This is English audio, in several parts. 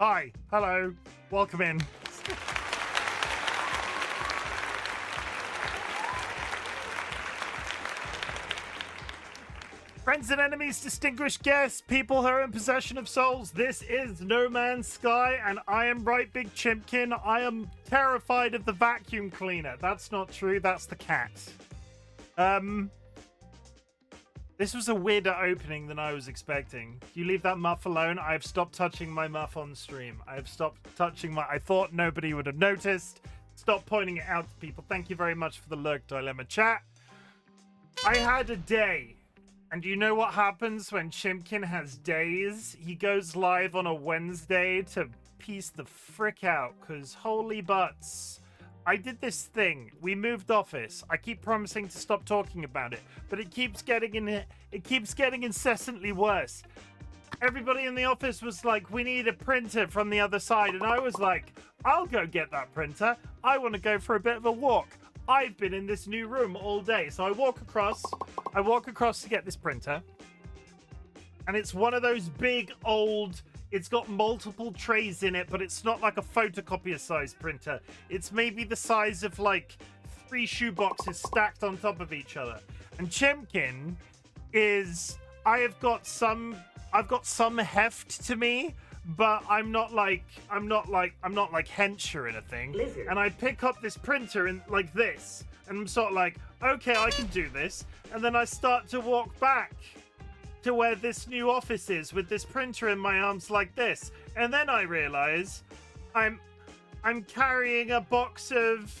Hi, hello, welcome in. Friends and enemies, distinguished guests, people who are in possession of souls, this is No Man's Sky, and I am RightBigChimken. I am terrified of the vacuum cleaner. That's not true, that's the cat. This was a weirder opening than I was expecting. You leave that muff alone. I have stopped touching my muff on stream. I have stopped touching my... I thought nobody would have noticed. Stop pointing it out to people. Thank you very much for the lurk dilemma chat. I had a day. And you know what happens when Chimken has days? He goes live on a Wednesday to piece the frick out, because holy butts. I did this thing. We moved office. I keep promising to stop talking about it, but it keeps getting incessantly worse. Everybody in the office was like, we need a printer from the other side, and I was like, I'll go get that printer. I want to go for a bit of a walk. I've been in this new room all day. So I walk across to get this printer. And it's one of those big old, it's got multiple trays in it, but it's not like a photocopier size printer. It's maybe the size of like 3 shoeboxes stacked on top of each other. And Chimken is, I've got some heft to me, but I'm not like hench or anything. Lizard. And I pick up this printer and like this, and I'm sort of like, okay, I can do this. And then I start to walk back to where this new office is with this printer in my arms like this. And then I realize I'm carrying a box of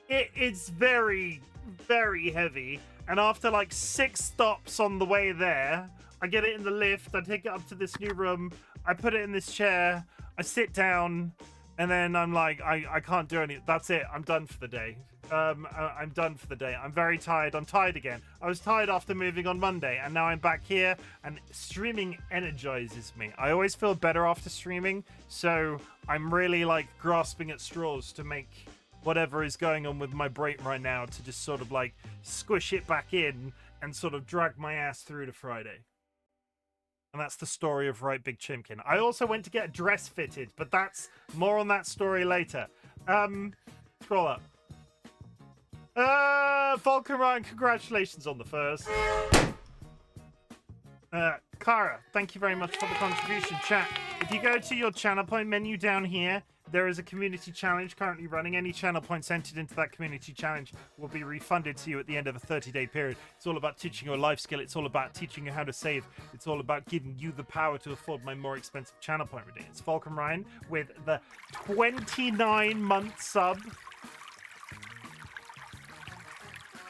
it's very, very heavy. And after like 6 stops on the way there, I get it in the lift, I take it up to this new room, I put it in this chair, I sit down, and then I'm like, I can't do anything. That's it. I'm done for the day. I'm done for the day. I'm very tired. I'm tired again. I was tired after moving on Monday, and now I'm back here, and streaming energizes me. I always feel better after streaming, so I'm really like grasping at straws to make whatever is going on with my brain right now to just sort of like squish it back in and sort of drag my ass through to Friday. And that's the story of RightBigChimken. I also went to get a dress fitted, but that's more on that story later. Scroll up. Vulcan Ryan, congratulations on the first. Kara, thank you very much for the contribution, chat. If you go to your channel point menu down here, there is a community challenge currently running. Any channel points entered into that community challenge will be refunded to you at the end of a 30-day period. It's all about teaching you a life skill. It's all about teaching you how to save. It's all about giving you the power to afford my more expensive channel point redeem. It's Vulcan Ryan with the 29-month sub.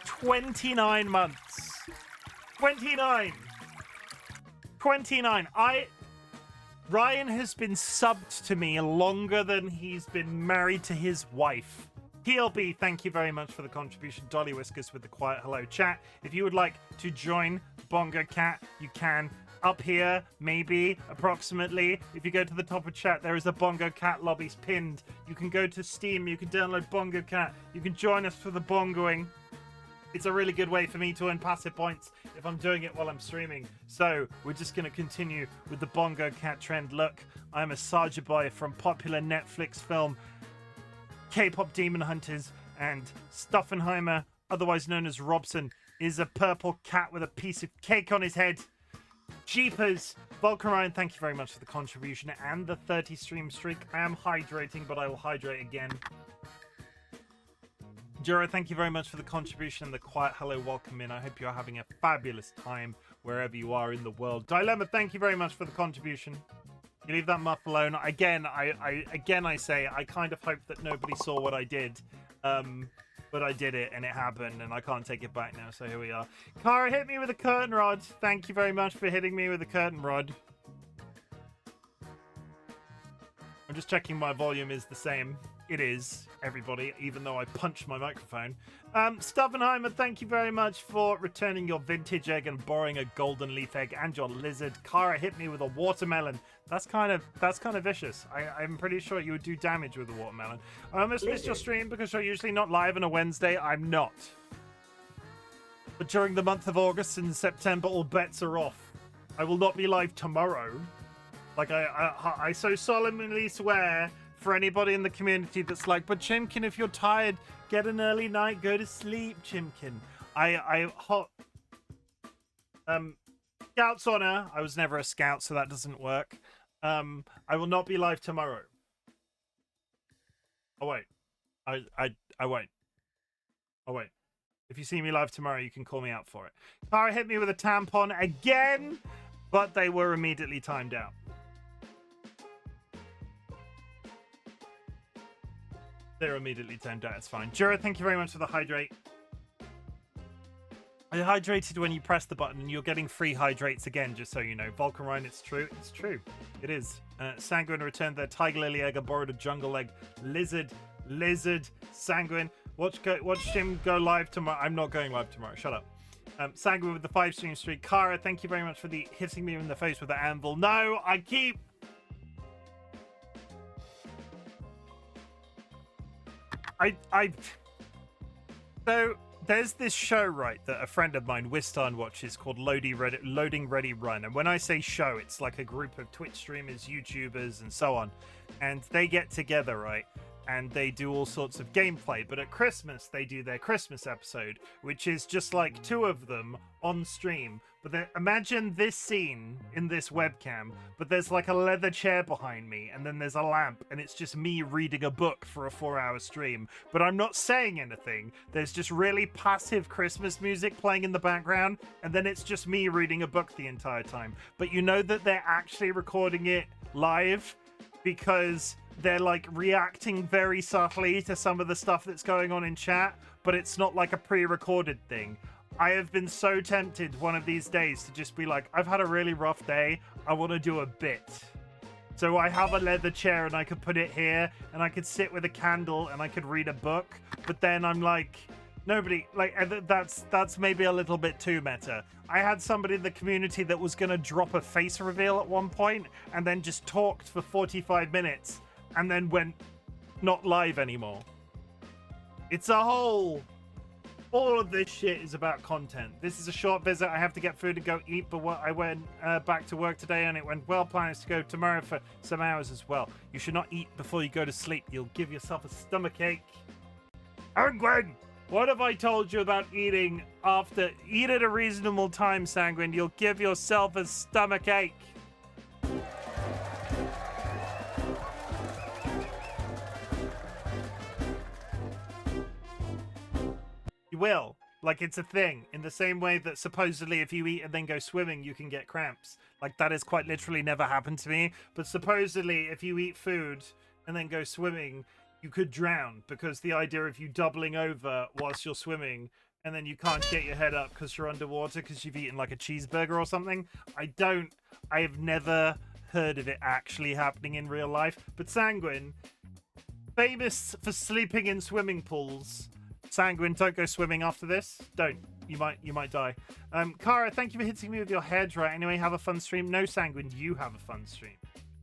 29 months. 29. Ryan has been subbed to me longer than he's been married to his wife. TLB, thank you very much for the contribution. DollyWhiskers with the quiet hello chat. If you would like to join Bongo Cat, you can. Up here, maybe, approximately. If you go to the top of chat, there is a Bongo Cat lobby pinned. You can go to Steam, you can download Bongo Cat. You can join us for the bongoing. It's a really good way for me to earn passive points if I'm doing it while I'm streaming. So we're just going to continue with the Bongo Cat trend. Look, I'm a Saja boy from popular Netflix film K-pop Demon Hunters, and Stuffenheimer, otherwise known as Robson, is a purple cat with a piece of cake on his head. Jeepers. Vulcan Ryan, thank you very much for the contribution and the 30 stream streak. I am hydrating, but I will hydrate again. Jura, thank you very much for the contribution and the quiet hello, welcome in. I hope you're having a fabulous time wherever you are in the world. Dilemma, thank you very much for the contribution. You leave that muff alone. Again, I say, I kind of hope that nobody saw what I did. But I did it and it happened and I can't take it back now, so here we are. Kara hit me with a curtain rod. Thank you very much for hitting me with a curtain rod. I'm just checking my volume is the same. It is, everybody, even though I punched my microphone. Stuffenheimer, thank you very much for returning your vintage egg and borrowing a golden leaf egg and your lizard. Kara hit me with a watermelon. That's kind of vicious. I'm pretty sure you would do damage with a watermelon. I almost missed your stream because you're usually not live on a Wednesday. I'm not. But during the month of August and September, all bets are off. I will not be live tomorrow. Like, I so solemnly swear for anybody in the community that's like, but Chimken, if you're tired, get an early night, go to sleep, Chimken. Scout's honor. I was never a scout, so that doesn't work. I will not be live tomorrow. Oh, wait. I won't. Oh, wait. If you see me live tomorrow, you can call me out for it. Kara hit me with a tampon again, but they were immediately timed out. They're immediately timed out. It's fine. Jura, thank you very much for the hydrate. I hydrated when you press the button, and you're getting free hydrates again, just so you know. Vulcan Ryan, it's true. It's true. It is. Sanguine returned their tiger lily egg. I borrowed a jungle egg. Lizard. Sanguine. Watch Chim go live tomorrow. I'm not going live tomorrow. Shut up. Sanguine with the 5-stream streak. Kara, thank you very much for the hitting me in the face with the anvil. No, I keep... So there's this show, right, that a friend of mine, Wistarn, watches called Loading Ready Run. And when I say show, it's like a group of Twitch streamers, YouTubers, and so on. And they get together, right? And they do all sorts of gameplay. But at Christmas, they do their Christmas episode, which is just like 2 of them on stream. But imagine this scene in this webcam, but there's like a leather chair behind me, and then there's a lamp, and it's just me reading a book for a 4-hour stream. But I'm not saying anything. There's just really passive Christmas music playing in the background, and then it's just me reading a book the entire time. But you know that they're actually recording it live, because they're like reacting very subtly to some of the stuff that's going on in chat, but it's not like a pre-recorded thing. I have been so tempted one of these days to just be like, I've had a really rough day, I want to do a bit. So I have a leather chair and I could put it here, and I could sit with a candle and I could read a book, but then I'm like, nobody, like, that's maybe a little bit too meta. I had somebody in the community that was going to drop a face reveal at one point and then just talked for 45 minutes and then went not live anymore. It's a whole... All of this shit is about content. This is a short visit. I have to get food to go eat, but I went back to work today and it went well. Plans to go tomorrow for some hours as well. You should not eat before you go to sleep. You'll give yourself a stomachache. Sanguine, what have I told you about eating after? Eat at a reasonable time, Sanguine. You'll give yourself a stomachache. You will. Like, it's a thing. In the same way that supposedly if you eat and then go swimming, you can get cramps. Like, that has quite literally never happened to me. But supposedly if you eat food and then go swimming, you could drown, because the idea of you doubling over whilst you're swimming and then you can't get your head up because you're underwater because you've eaten like a cheeseburger or something. I have never heard of it actually happening in real life. But Sanguine, famous for sleeping in swimming pools. Sanguine, don't go swimming after this. Don't. You might die. Kara, thank you for hitting me with your hairdryer. Anyway, have a fun stream. No, Sanguine, you have a fun stream.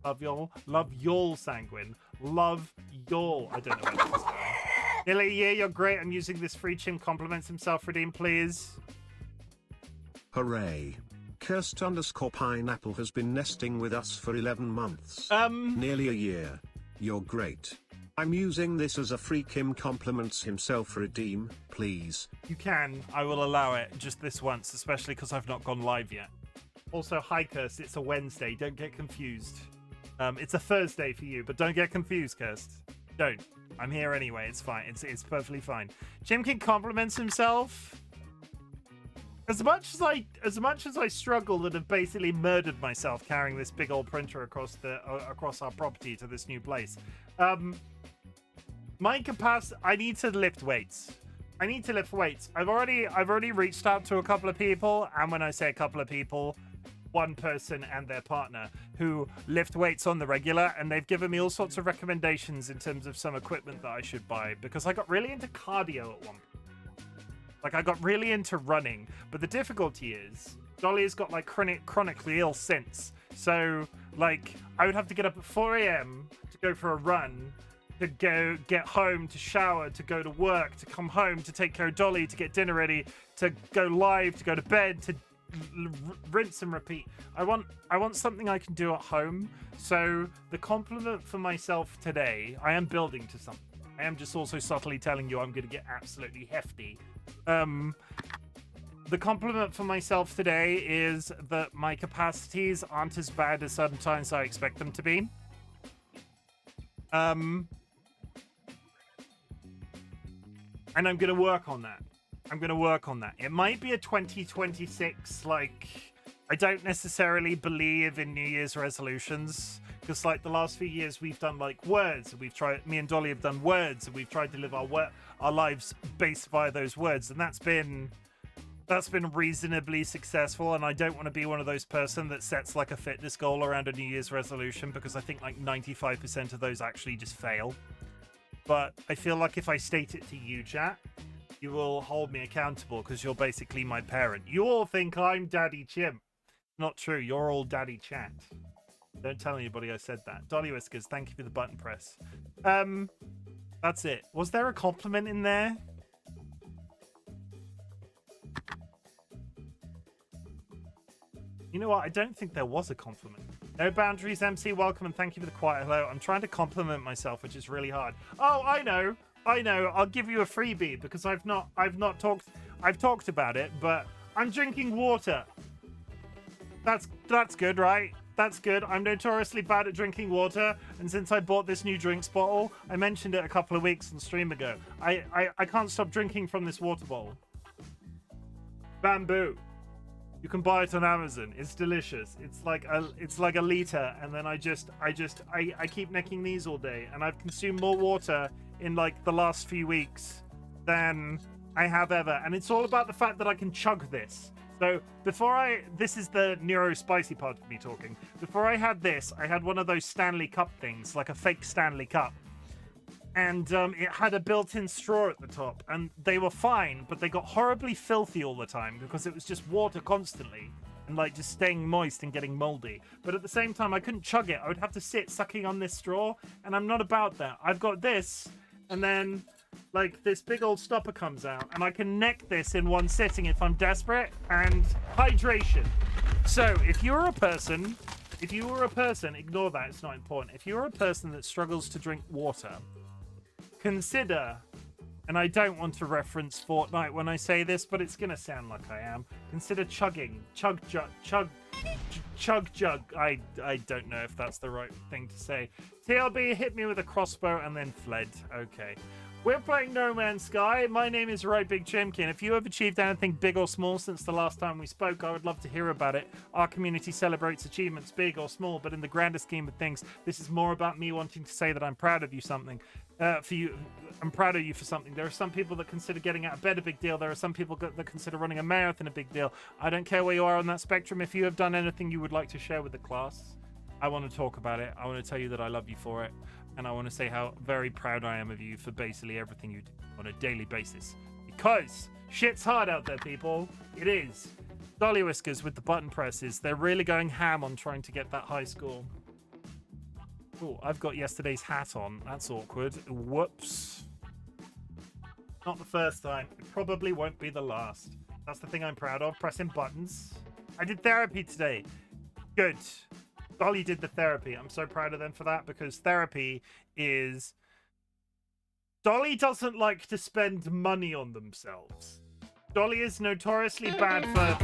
Love y'all, Sanguine. Love y'all. I don't know where this is going. Nilly, yeah, you're great. I'm using this free Chim. Compliments himself. Redeem, please. Hooray. Cursed_pineapple has been nesting with us for 11 months. Nearly a year. You're great. I'm using this as a free Chim compliments himself. Redeem, please. You can. I will allow it just this once, especially because I've not gone live yet. Also, hi, Cursed. It's a Wednesday. Don't get confused. It's a Thursday for you, but don't get confused, Cursed. Don't. I'm here anyway. It's fine. It's perfectly fine. Chimken compliments himself. As much as I struggle and have basically murdered myself carrying this big old printer across our property to this new place. My capacity, I need to lift weights. I've already reached out to a couple of people, and when I say a couple of people, one person and their partner who lift weights on the regular, and they've given me all sorts of recommendations in terms of some equipment that I should buy, because I got really into cardio at one point. Like, I got really into running, but the difficulty is Dolly has got like chronically ill since. So like, I would have to get up at 4 a.m. to go for a run, to go get home, to shower, to go to work, to come home, to take care of Dolly, to get dinner ready, to go live, to go to bed, to rinse and repeat. I want something I can do at home. So the compliment for myself today, I am building to something. I am just also subtly telling you I'm going to get absolutely hefty. The compliment for myself today is that my capacities aren't as bad as sometimes I expect them to be. And I'm going to work on that. It might be a 2026, like, I don't necessarily believe in New Year's resolutions, because, like, the last few years we've done, like, words. Me and Dolly have done words, and we've tried to live our lives based by those words, and that's been reasonably successful. And I don't want to be one of those person that sets, like, a fitness goal around a New Year's resolution, because I think, like, 95% of those actually just fail. But I feel like if I state it to you, chat, you will hold me accountable, because you're basically my parent. You all think I'm Daddy Chim. Not true. You're all Daddy Chat. Don't tell anybody I said that. DollyWhiskers, thank you for the button press. That's it. Was there a compliment in there? You know what? I don't think there was a compliment. No boundaries, MC. Welcome and thank you for the quiet hello. I'm trying to compliment myself, which is really hard. Oh, I know. I'll give you a freebie, because I've talked about it, but I'm drinking water. That's good, right? That's good. I'm notoriously bad at drinking water, and since I bought this new drinks bottle, I mentioned it a couple of weeks on stream ago. I can't stop drinking from this water bottle. Bamboo. You can buy it on Amazon. It's delicious. It's like a liter, and then I keep necking these all day, and I've consumed more water in like the last few weeks than I have ever, and it's all about the fact that I can chug this. So this is the Nero spicy part of me talking. Before I had this, I had one of those Stanley Cup things, like a fake Stanley Cup. And it had a built-in straw at the top, and they were fine, but they got horribly filthy all the time because it was just water constantly and like just staying moist and getting moldy. But at the same time, I couldn't chug it. I would have to sit sucking on this straw, and I'm not about that. I've got this, and then like this big old stopper comes out, and I can neck this in one sitting if I'm desperate. And hydration. So if you were a person, ignore that, it's not important. If you're a person that struggles to drink water, consider, and I don't want to reference Fortnite when I say this, but it's gonna sound like I am. Consider chugging. Chug jug. I don't know if that's the right thing to say. TLB hit me with a crossbow and then fled. Okay. We're playing No Man's Sky. My name is RightBigChimken. If you have achieved anything big or small since the last time we spoke, I would love to hear about it. Our community celebrates achievements, big or small, but in the grander scheme of things, this is more about me wanting to say that I'm proud of you I'm proud of you for something. There are some people that consider getting out of bed a big deal. There are some people that consider running a marathon a big deal. I don't care where you are on that spectrum. If you have done anything you would like to share with the class, I want to talk about it. I want to tell you that I love you for it. And I want to say how very proud I am of you for basically everything you do on a daily basis. Because shit's hard out there, people. It is. DollyWhiskers with the button presses. They're really going ham on trying to get that high score. Oh, I've got yesterday's hat on. That's awkward. Whoops. Not the first time. It probably won't be the last. That's the thing I'm proud of. Pressing buttons. I did therapy today. Good. Dolly did the therapy. I'm so proud of them for that, because therapy is... Dolly doesn't like to spend money on themselves. Dolly is notoriously bad for...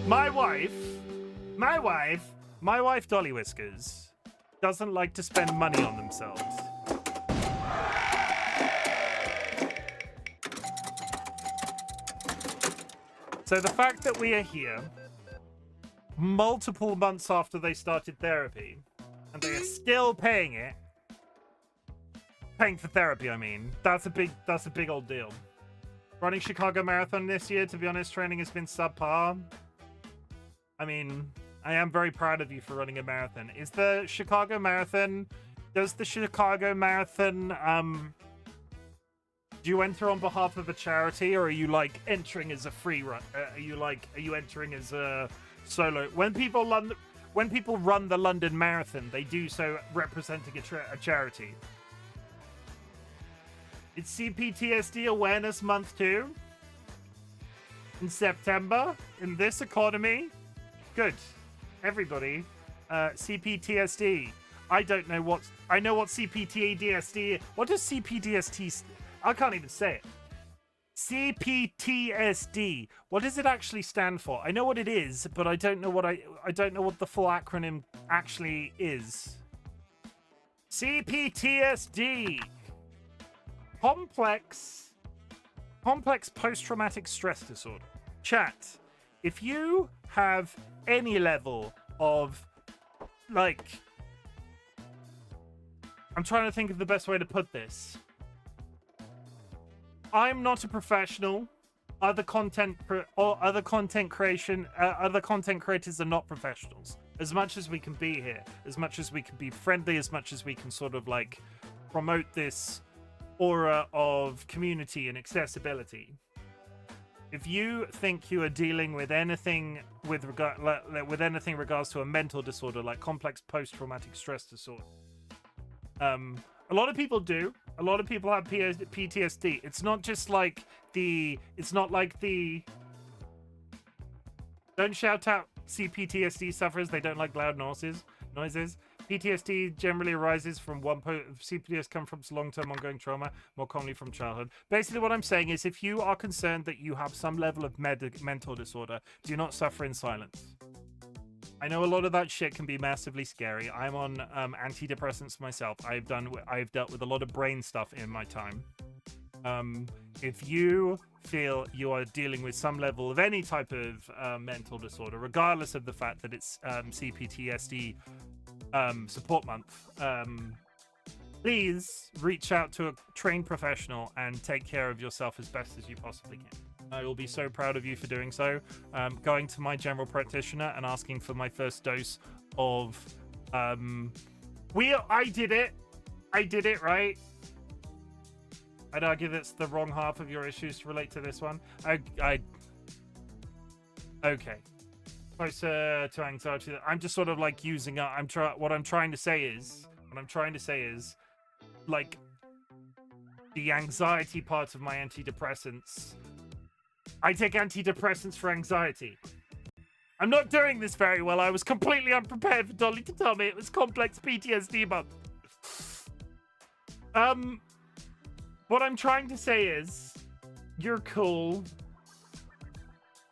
My wife, DollyWhiskers, doesn't like to spend money on themselves. So the fact that we are here multiple months after they started therapy, and they are still paying for therapy, I mean, that's a big old deal. Running Chicago Marathon this year, to be honest, training has been subpar. I mean, I am very proud of you for running a marathon. Does the Chicago Marathon, do you enter on behalf of a charity, or are you like entering as a free run? Are you entering as a solo? When people run the London Marathon, they do so representing a charity. It's CPTSD Awareness Month too. In September, in this economy. Good. Everybody. CPTSD. I don't know what... I know what CPTSD... What does CPTSD... I can't even say it. CPTSD. What does it actually stand for? I know what it is, but I don't know what I don't know what the full acronym actually is. CPTSD. Complex post-traumatic stress disorder. Chat. If you have any level of, like, I'm trying to think of the best way to put this. I'm not a professional. Other content creators are not professionals. As much as we can be here, as much as we can be friendly, as much as we can sort of like promote this aura of community and accessibility. If you think you are dealing with anything with regards to a mental disorder like complex post-traumatic stress disorder, a lot of people do. A lot of people have PTSD. It's not just like the... It's not like the... Don't shout out CPTSD sufferers. They don't like loud noises. PTSD generally arises from CPTSD comes from long-term ongoing trauma, more commonly from childhood. Basically, what I'm saying is if you are concerned that you have some level of mental disorder, do not suffer in silence. I know a lot of that shit can be massively scary. I'm on antidepressants myself. I've dealt with a lot of brain stuff in my time. If you feel you are dealing with some level of any type of mental disorder, regardless of the fact that it's CPTSD support month, please reach out to a trained professional and take care of yourself as best as you possibly can. I will be so proud of you for doing so. Going to my general practitioner and asking for my first dose of... I did it, right? I'd argue that's the wrong half of your issues to relate to this one. Okay. Closer to anxiety. I'm just sort of like using up... What I'm trying to say is... Like, the anxiety part of my antidepressants... I take antidepressants for anxiety. I'm not doing this very well. I was completely unprepared for Dolly to tell me it was complex PTSD month. What I'm trying to say is, you're cool.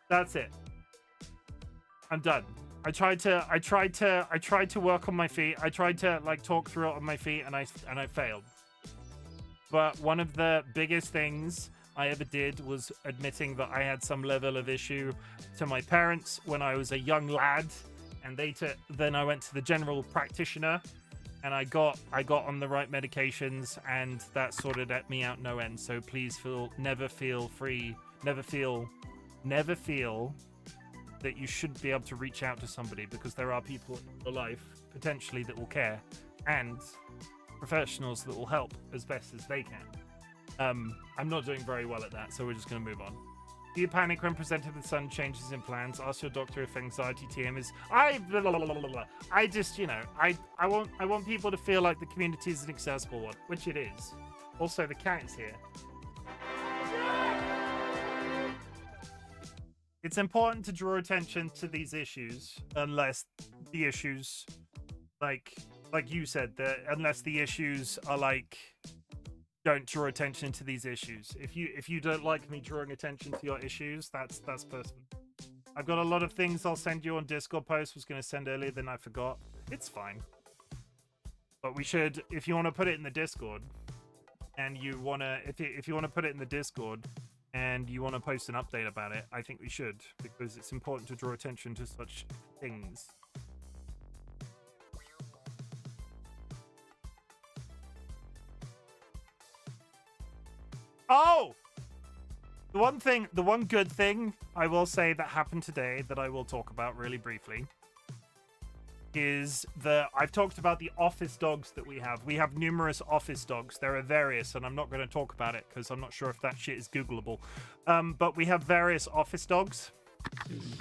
That's it. I'm done. I tried to work on my feet. I tried to like talk through it on my feet, and I failed. But one of the biggest things I ever did was admitting that I had some level of issue to my parents when I was a young lad, and then I went to the general practitioner, and I got on the right medications, and that sorted me out no end. So please never feel that you should be able to reach out to somebody, because there are people in your life potentially that will care, and professionals that will help as best as they can. I'm not doing very well at that, so we're just going to move on. Do you panic when presented with sudden changes in plans? Ask your doctor if anxiety TM is... I just, I want people to feel like the community is an accessible one, which it is. Also, the cat is here. It's important to draw attention to these issues, unless the issues, like you said, unless the issues are like... Don't draw attention to these issues. If you don't like me drawing attention to your issues, that's personal. I've got a lot of things I'll send you on Discord posts. Was going to send earlier, then I forgot. It's fine. But we should, if you want to put it in the Discord, and you want to, if you want to put it in the Discord, and you want to post an update about it, I think we should, because it's important to draw attention to such things. Oh! The one good thing I will say that happened today that I will talk about really briefly is that I've talked about the office dogs that we have. We have numerous office dogs. There are various, and I'm not going to talk about it because I'm not sure if that shit is Googleable. But we have various office dogs,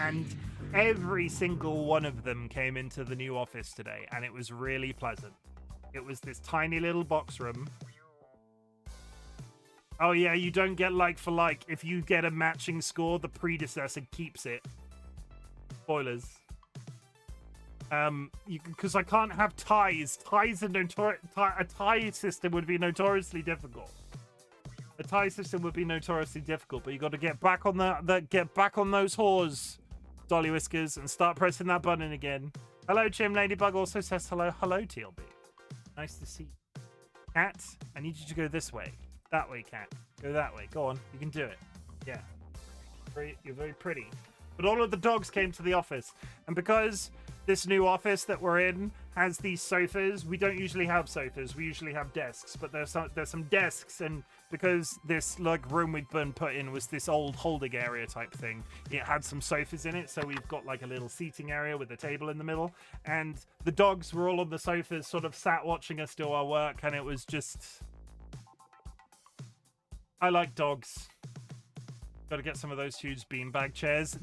and every single one of them came into the new office today, and it was really pleasant. It was this tiny little box room. Oh yeah, you don't get like for like. If you get a matching score, the predecessor keeps it. Spoilers. Because I can't have ties. Ties are a tie system would be notoriously difficult. A tie system would be notoriously difficult, but you got to get back on get back on those whores, DollyWhiskers, and start pressing that button again. Hello, Chim. Ladybug also says hello. Hello, TLB. Nice to see you. Cat, I need you to go this way. That way, Cat. Go that way. Go on. You can do it. Yeah. You're very pretty. But all of the dogs came to the office. And because this new office that we're in has these sofas, we don't usually have sofas. We usually have desks. But there's some desks. And because this like room we'd been put in was this old holding area type thing, it had some sofas in it. So we've got like a little seating area with a table in the middle. And the dogs were all on the sofas sort of sat watching us do our work. And it was just... I like dogs. Got to get some of those huge beanbag chairs.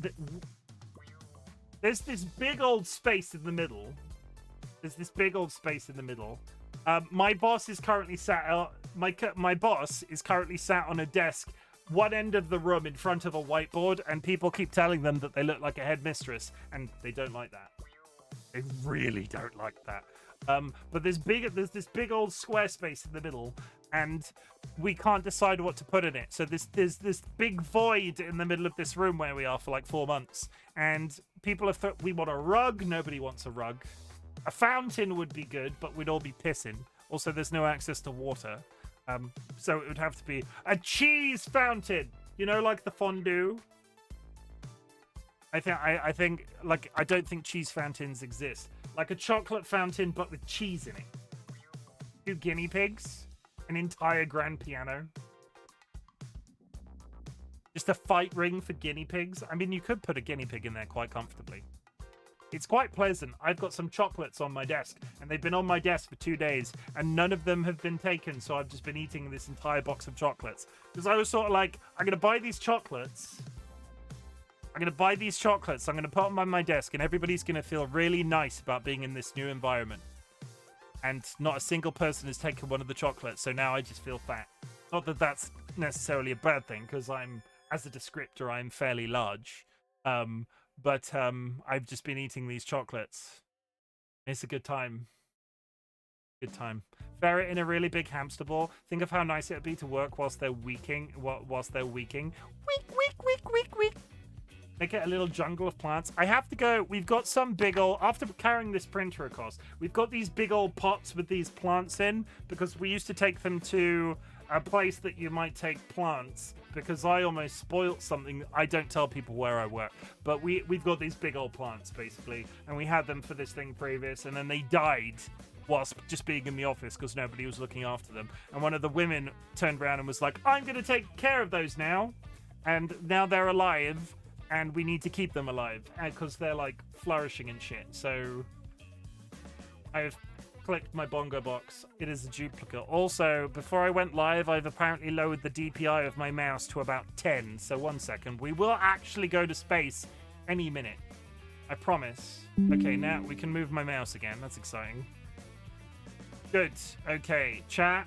There's this big old space in the middle. My boss is currently sat. My boss is currently sat on a desk, one end of the room in front of a whiteboard, and people keep telling them that they look like a headmistress, and they don't like that. They really don't like that. But there's this big old square space in the middle, and we can't decide what to put in it. So there's this big void in the middle of this room where we are for like 4 months, and people have thought we want a rug. Nobody wants a rug. A fountain would be good, but we'd all be pissing. Also, there's no access to water, so it would have to be a cheese fountain. You know, like the fondue. I think like I don't think cheese fountains exist. Like a chocolate fountain, but with cheese in it. 2 guinea pigs. An entire grand piano. Just a fight ring for guinea pigs. I mean, you could put a guinea pig in there quite comfortably. It's quite pleasant. I've got some chocolates on my desk, and they've been on my desk for 2 days, and none of them have been taken, so I've just been eating this entire box of chocolates. Because I was sort of like, I'm going to buy these chocolates. I'm going to put them on my desk, and everybody's going to feel really nice about being in this new environment. And not a single person has taken one of the chocolates, so now I just feel fat. Not that that's necessarily a bad thing, because as a descriptor, I'm fairly large. But I've just been eating these chocolates. It's a good time. Ferret in a really big hamster ball. Think of how nice it would be to work whilst they're weaking. Weak. Make it a little jungle of plants. I have to go. We've got some big old... After carrying this printer across, we've got these big old pots with these plants in, because we used to take them to a place that you might take plants, because I almost spoilt something. I don't tell people where I work, but we've got these big old plants, basically, and we had them for this thing previous, and then they died whilst just being in the office because nobody was looking after them. And one of the women turned around and was like, I'm going to take care of those now. And now they're alive. And we need to keep them alive because they're like flourishing and shit. So I've clicked my bongo box. It is a duplicate. Also, before I went live, I've apparently lowered the DPI of my mouse to about 10. So 1 second. We will actually go to space any minute. I promise. Okay, now we can move my mouse again. That's exciting. Good. Okay, chat.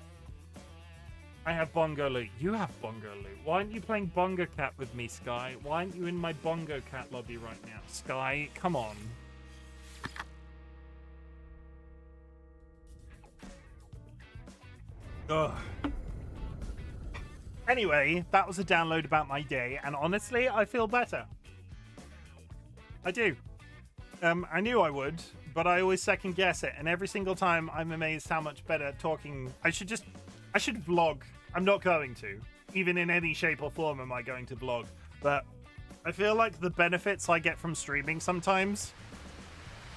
I have Bongo Loot. You have Bongo Loot. Why aren't you playing Bongo Cat with me, Sky? Why aren't you in my Bongo Cat lobby right now? Sky, come on. Ugh. Anyway, that was a download about my day, and honestly, I feel better. I do. I knew I would, but I always second guess it, and every single time I'm amazed how much better talking... I should vlog. I'm not going to. Even in any shape or form am I going to vlog. But I feel like the benefits I get from streaming sometimes,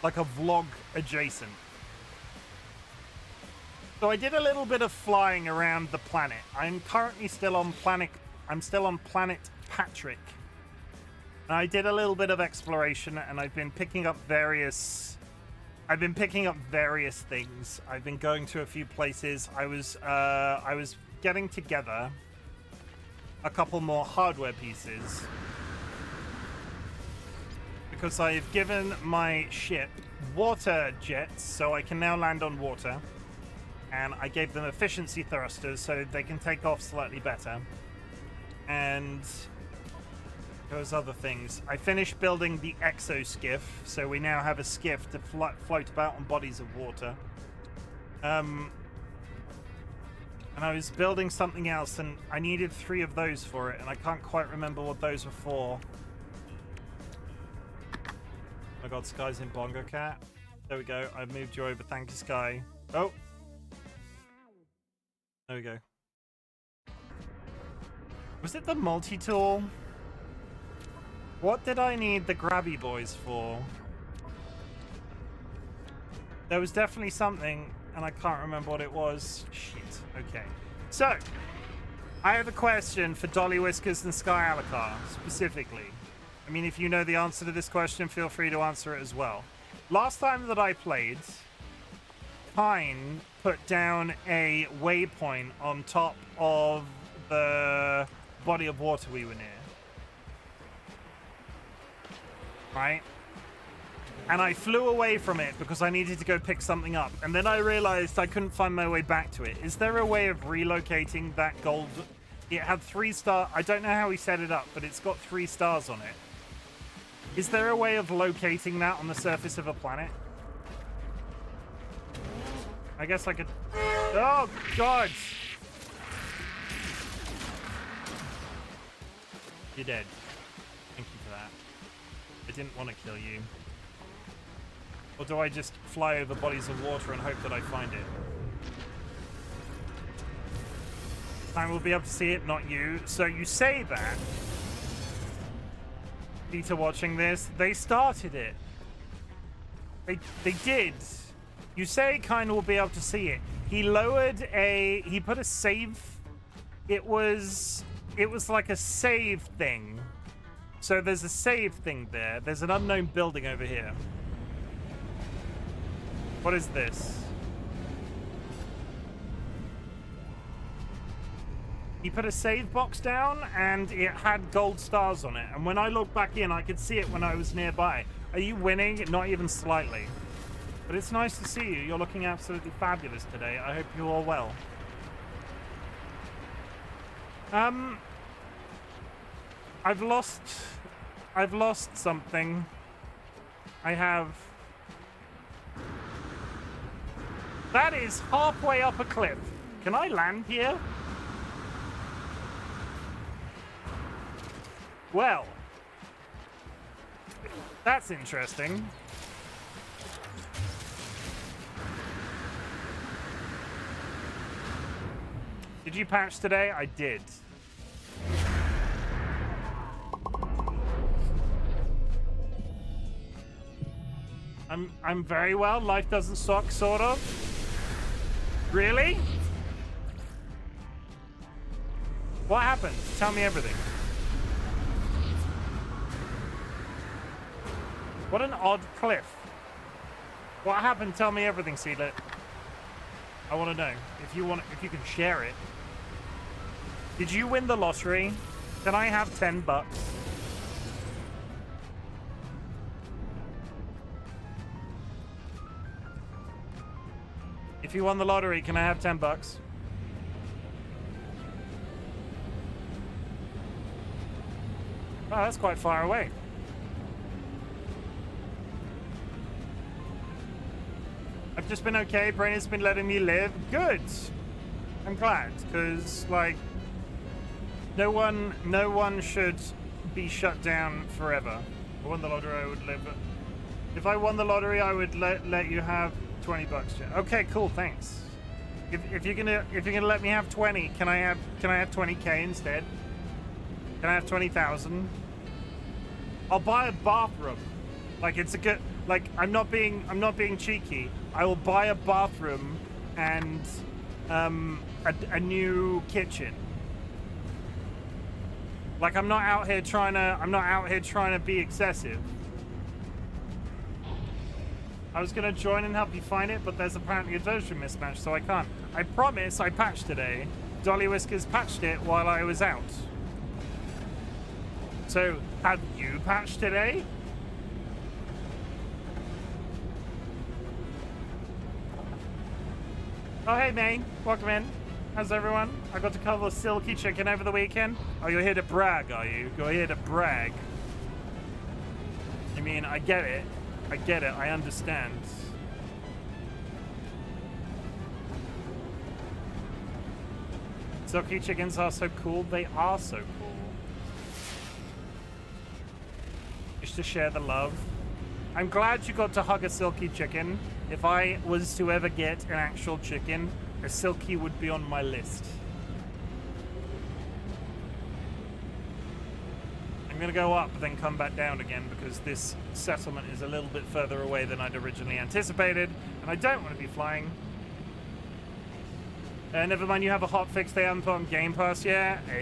like a vlog adjacent. So I did a little bit of flying around the planet. I'm currently still on planet Patrick. And I did a little bit of exploration, and I've been picking up various things. I've been going to a few places. I was getting together a couple more hardware pieces because I've given my ship water jets, so I can now land on water. and I gave them efficiency thrusters so they can take off slightly better. And those other things. I finished building the exo skiff, so we now have a skiff to float about on bodies of water. And I was building something else, and I needed 3 of those for it, and I can't quite remember what those were for. Oh my god, Sky's in Bongo Cat. There we go. I've moved you over. Thank you, Sky. Oh. There we go. Was it the multi-tool? What did I need the grabby boys for? There was definitely something, and I can't remember what it was. Shit. Okay. So, I have a question for DollyWhiskers and Sky Alacar, specifically. I mean, if you know the answer to this question, feel free to answer it as well. Last time that I played, Pine put down a waypoint on top of the body of water we were near. Right? And I flew away from it because I needed to go pick something up. And then I realized I couldn't find my way back to it. Is there a way of relocating that gold? It had 3 stars. I don't know how he set it up, but it's got 3 stars on it. Is there a way of locating that on the surface of a planet? I guess I could... Oh, God! You're dead. Thank you for that. I didn't want to kill you. Or do I just fly over bodies of water and hope that I find it? Time will be able to see it, not you. So you say that. Peter watching this, they started it. They did. You say kind will be able to see it. He lowered a... He put a save... It was like a save thing. So there's a save thing there. There's an unknown building over here. What is this? He put a save box down and it had gold stars on it. And when I looked back in, I could see it when I was nearby. Are you winning? Not even slightly. But it's nice to see you. You're looking absolutely fabulous today. I hope you're all well. I've lost something. I have... That is halfway up a cliff. Can I land here? Well, that's interesting. Did you patch today? I did. I'm very well. Life doesn't suck, sort of. Really? What happened? Tell me everything. What an odd cliff. What happened? Tell me everything, Seedlit. I want to know. If you can share it. Did you win the lottery? Can I have $10? If you won the lottery, can I have $10? Oh, that's quite far away. I've just been okay. Brain has been letting me live. Good. I'm glad, because, like, no one should be shut down forever. If I won the lottery, I would live. If I won the lottery, I would let you have $20. Okay, cool. Thanks. If you're gonna let me have 20, can I have 20K instead? Can I have 20,000? I'll buy a bathroom. Like, it's a good. Like, I'm not being cheeky. I will buy a bathroom and a new kitchen. Like, I'm not out here trying to be excessive. I was gonna join and help you find it, but there's apparently a version mismatch, so I can't. I promise I patched today. DollyWhiskers patched it while I was out. So, have you patched today? Oh, hey, May. Welcome in. How's everyone? I got to cuddle a silky chicken over the weekend. Oh, you're here to brag, are you? You're here to brag. I mean, I get it. I get it. I understand. Silky chickens are so cool. They are so cool. Just to share the love. I'm glad you got to hug a silky chicken. If I was to ever get an actual chicken, a silky would be on my list. I'm gonna go up, then come back down again because this settlement is a little bit further away than I'd originally anticipated, and I don't want to be flying. Never mind, you have a hotfix they haven't put on Game Pass yet? Oh.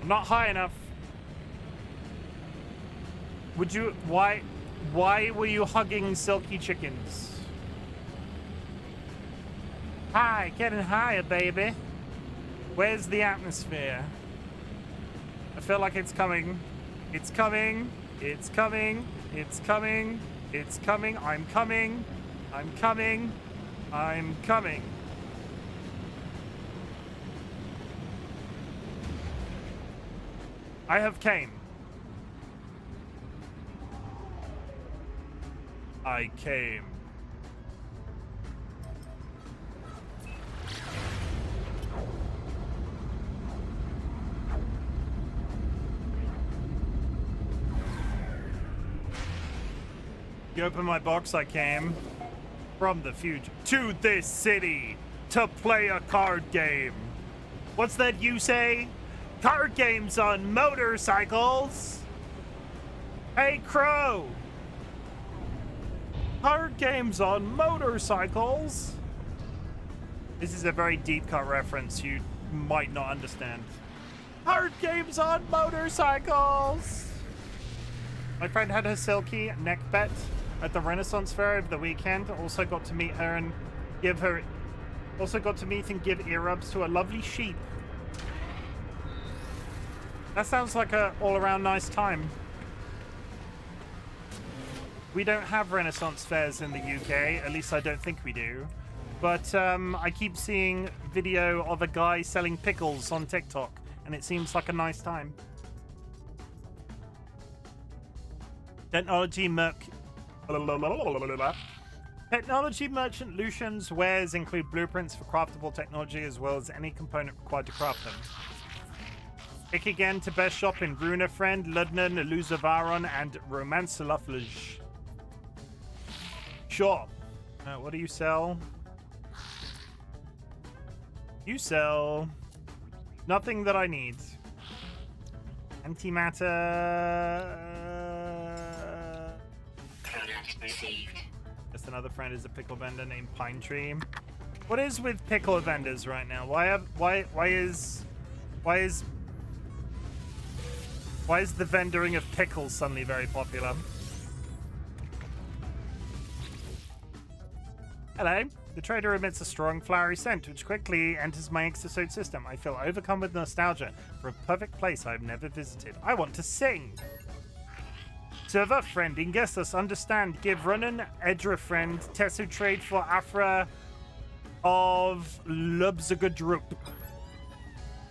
I'm not high enough. Would you... Why were you hugging silky chickens? Hi, getting higher, baby. Where's the atmosphere? I feel like it's coming. It's coming. It's coming. It's coming. It's coming. I'm coming. I'm coming. I'm coming. I have came. I came. You open my box, I came from the future to this city to play a card game. What's that you say? Card games on motorcycles. Hey, Crow. Card games on motorcycles. This is a very deep cut reference you might not understand. Card games on motorcycles. My friend had her silky neck bet at the Renaissance Fair over the weekend. Also got to meet her and give her... Also got to meet and give ear rubs to a lovely sheep. That sounds like a all-around nice time. We don't have Renaissance fairs in the UK, at least I don't think we do. But I keep seeing video of a guy selling pickles on TikTok, and it seems like a nice time. Technology Merchant Lucian's wares include blueprints for craftable technology as well as any component required to craft them. Pick again to best shop in Runefriend, Ludnan, Eluzavaron, and Romanceluflage. Sure. What do you sell? You sell nothing that I need. Antimatter. Just another friend is a pickle vendor named Pine Tree. What is with pickle vendors right now? Why is the vendoring of pickles suddenly very popular? Hello. The trader emits a strong, flowery scent, which quickly enters my exosote system. I feel overcome with nostalgia for a perfect place I've never visited. I want to sing. Server friend, Ingestus, understand, give Runnen, Edra friend, Tessu trade for Afra of Lubzagadrup.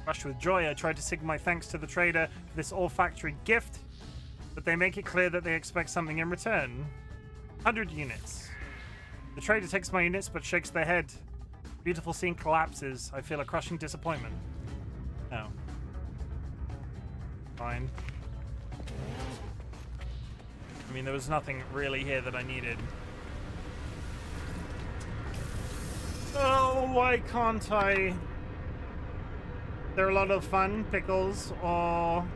Rushed with joy, I tried to signal my thanks to the trader for this olfactory gift, but they make it clear that they expect something in return. 100 units. The trader takes my units, but shakes their head. Beautiful scene collapses. I feel a crushing disappointment. Oh. Fine. I mean, there was nothing really here that I needed. Oh, why can't I? They're a lot of fun, pickles, or...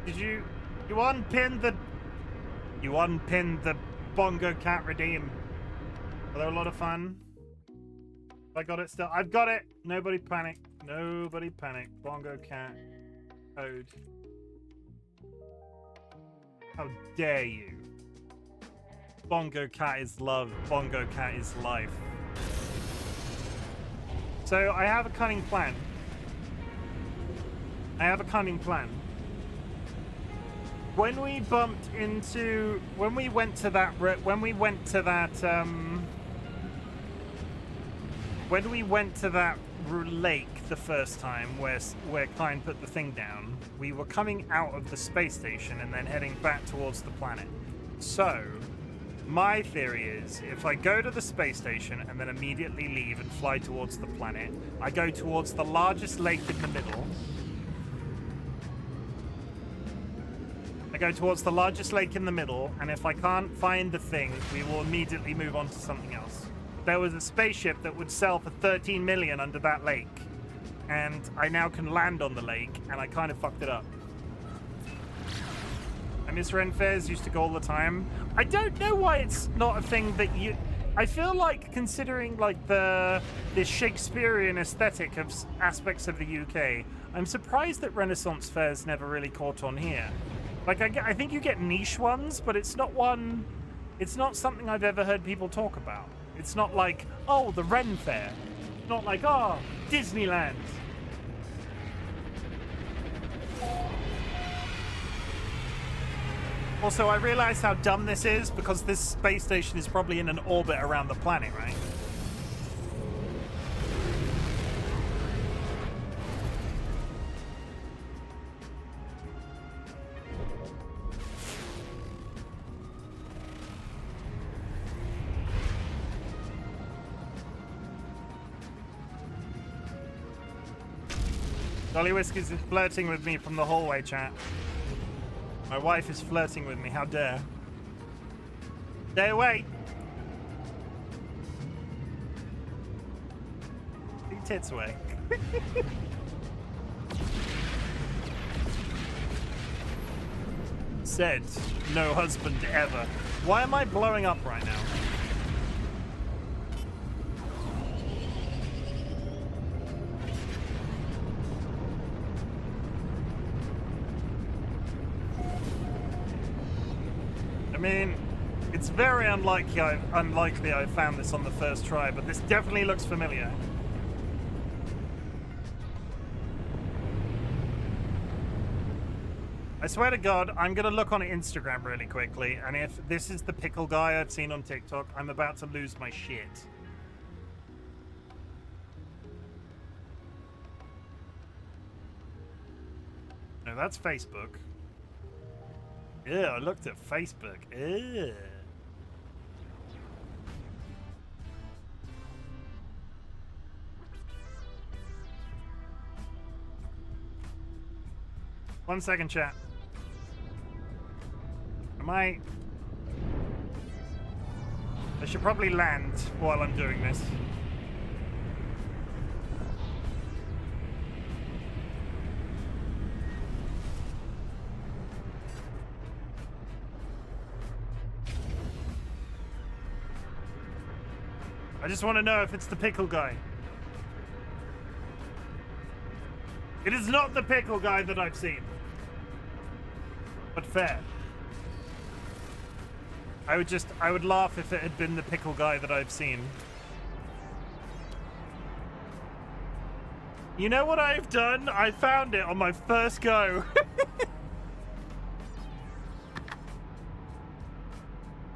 Did you unpin the Bongo Cat Redeem? Are they a lot of fun? I got it still. I've got it! Nobody panic. Nobody panic. Bongo Cat code. How dare you? Bongo Cat is love. Bongo Cat is life. So I have a cunning plan. When we bumped into, when we went to that lake the first time where Klein put the thing down, we were coming out of the space station and then heading back towards the planet. So, my theory is, if I go to the space station and then immediately leave and fly towards the planet, I go towards the largest lake in the middle. And if I can't find the thing, we will immediately move on to something else. There was a spaceship that would sell for 13 million under that lake, and I now can land on the lake, and I kind of fucked it up. I miss Ren Fairs, used to go all the time. I don't know why it's not a thing that you... I feel like, considering like this Shakespearean aesthetic of aspects of the UK, I'm surprised that Renaissance fairs never really caught on here. Like, I think you get niche ones, but it's not something I've ever heard people talk about. It's not like, oh, the Ren Fair. It's not like, oh, Disneyland. Also, I realize how dumb this is because this space station is probably in an orbit around the planet, right? DollyWhiskers is flirting with me from the hallway, chat. My wife is flirting with me, how dare. Stay away! Get your tits away. Said, no husband ever. Why am I blowing up right now? I mean, it's very unlikely I found this on the first try, but this definitely looks familiar. I swear to God, I'm going to look on Instagram really quickly, and if this is the pickle guy I've seen on TikTok, I'm about to lose my shit. No, that's Facebook. Ew, I looked at Facebook. Ew. One second, chat. I should probably land while I'm doing this. I just want to know if it's the pickle guy. It is not the pickle guy that I've seen. But fair. I would laugh if it had been the pickle guy that I've seen. You know what I've done? I found it on my first go.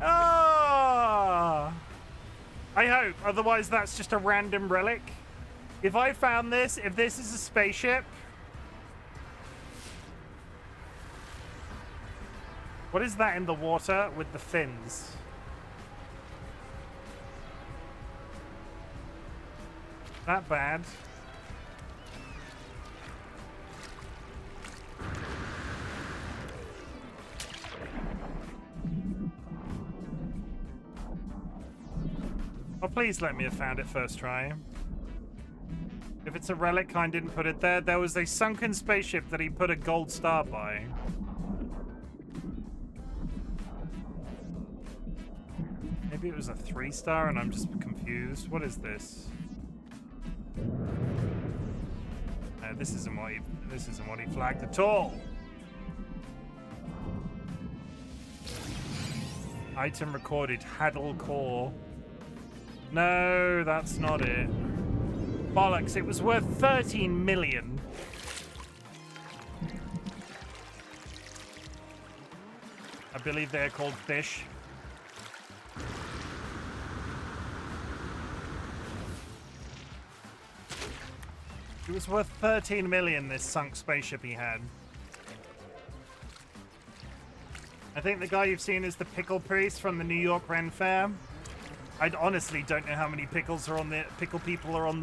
Ah! I hope, otherwise that's just a random relic. If I found this, if this is a spaceship... What is that in the water with the fins? That bad. Oh, please let me have found it first try. If it's a relic, I didn't put it there. There was a sunken spaceship that he put a gold star by. Maybe it was a 3-star and I'm just confused. What is this? No, this isn't what he flagged at all. Item recorded, Haddle Core. No, that's not it. Bollocks, it was worth 13 million. I believe they are called fish. It was worth 13 million, this sunk spaceship he had. I think the guy you've seen is the pickle priest from the New York Ren Fair. I honestly don't know how many pickle people are on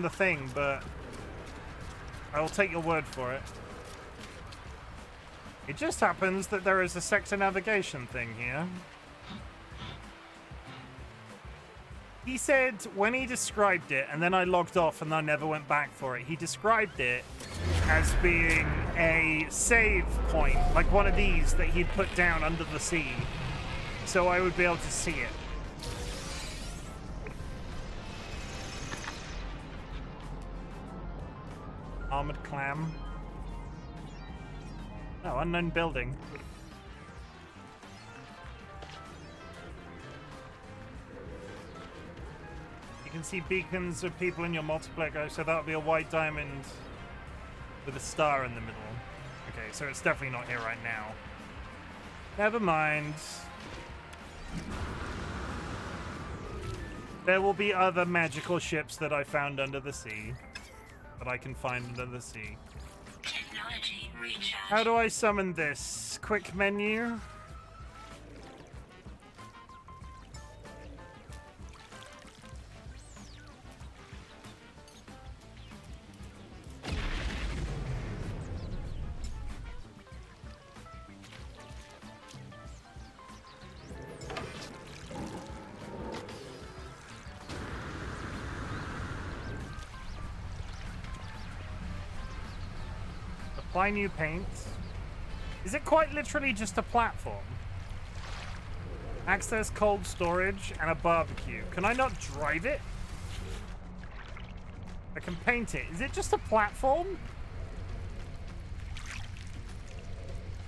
the thing, but I will take your word for it. It just happens that there is a sector navigation thing here. He said when he described it, and then I logged off and I never went back for it, he described it as being a save point, like one of these that he'd put down under the sea, so I would be able to see it. Armored clam. Oh, unknown building. You can see beacons of people in your multiplayer, so that'll be a white diamond with a star in the middle. Okay, so it's definitely not here right now. Never mind. There will be other magical ships that I found under the sea. That I can find under the sea. Technology recharge. How do I summon this? Quick menu. Apply new paint. Is it quite literally just a platform? Access cold storage and a barbecue. Can I not drive it? I can paint it. Is it just a platform?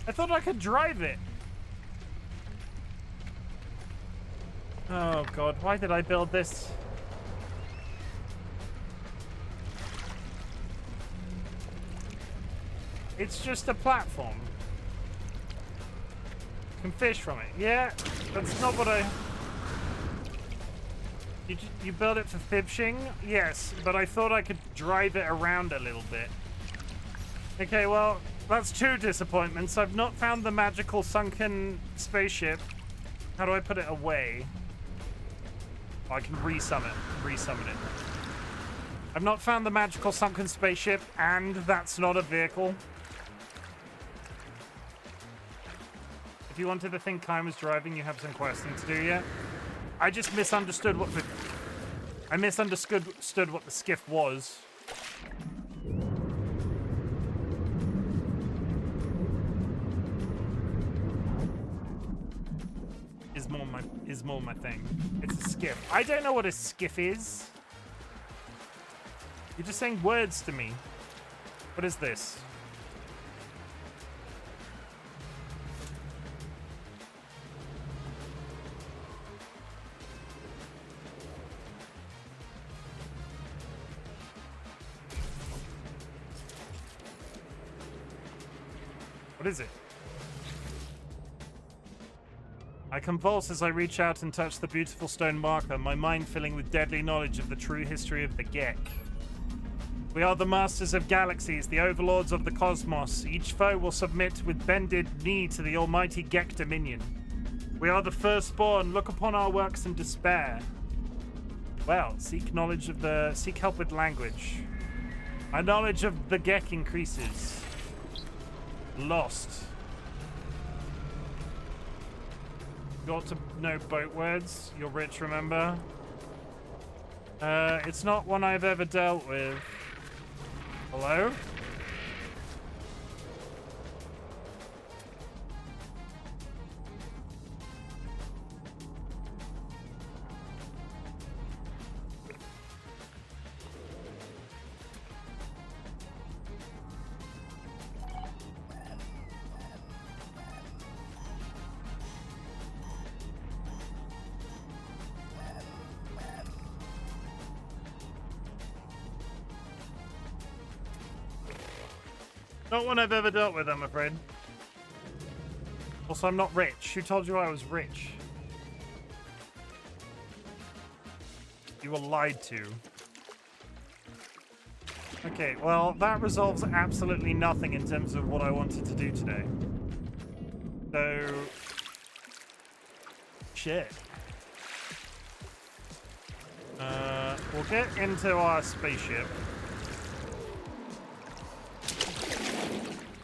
I thought I could drive it. Oh god, why did I build this? It's just a platform. You can fish from it. Yeah, that's not what I... You built it for fishing? Yes, but I thought I could drive it around a little bit. Okay, well, that's two disappointments. I've not found the magical sunken spaceship. How do I put it away? Oh, I can resummon it. I've not found the magical sunken spaceship, and that's not a vehicle. If you wanted to think Chim was driving, you have some questing to do yet. I just misunderstood what the... I misunderstood what the skiff was. Is more my thing. It's a skiff. I don't know what a skiff is. You're just saying words to me. What is this? What is it? I convulse as I reach out and touch the beautiful stone marker, my mind filling with deadly knowledge of the true history of the Gek. We are the masters of galaxies, the overlords of the cosmos. Each foe will submit with bended knee to the almighty Gek dominion. We are the firstborn. Look upon our works and despair. Well, seek help with language. My knowledge of the Gek increases. Lost. You ought to know boat words. You're rich, remember? It's not one I've ever dealt with. Hello? Not one I've ever dealt with, I'm afraid. Also, I'm not rich. Who told you I was rich? You were lied to. Okay, well, that resolves absolutely nothing in terms of what I wanted to do today. So... shit. We'll get into our spaceship.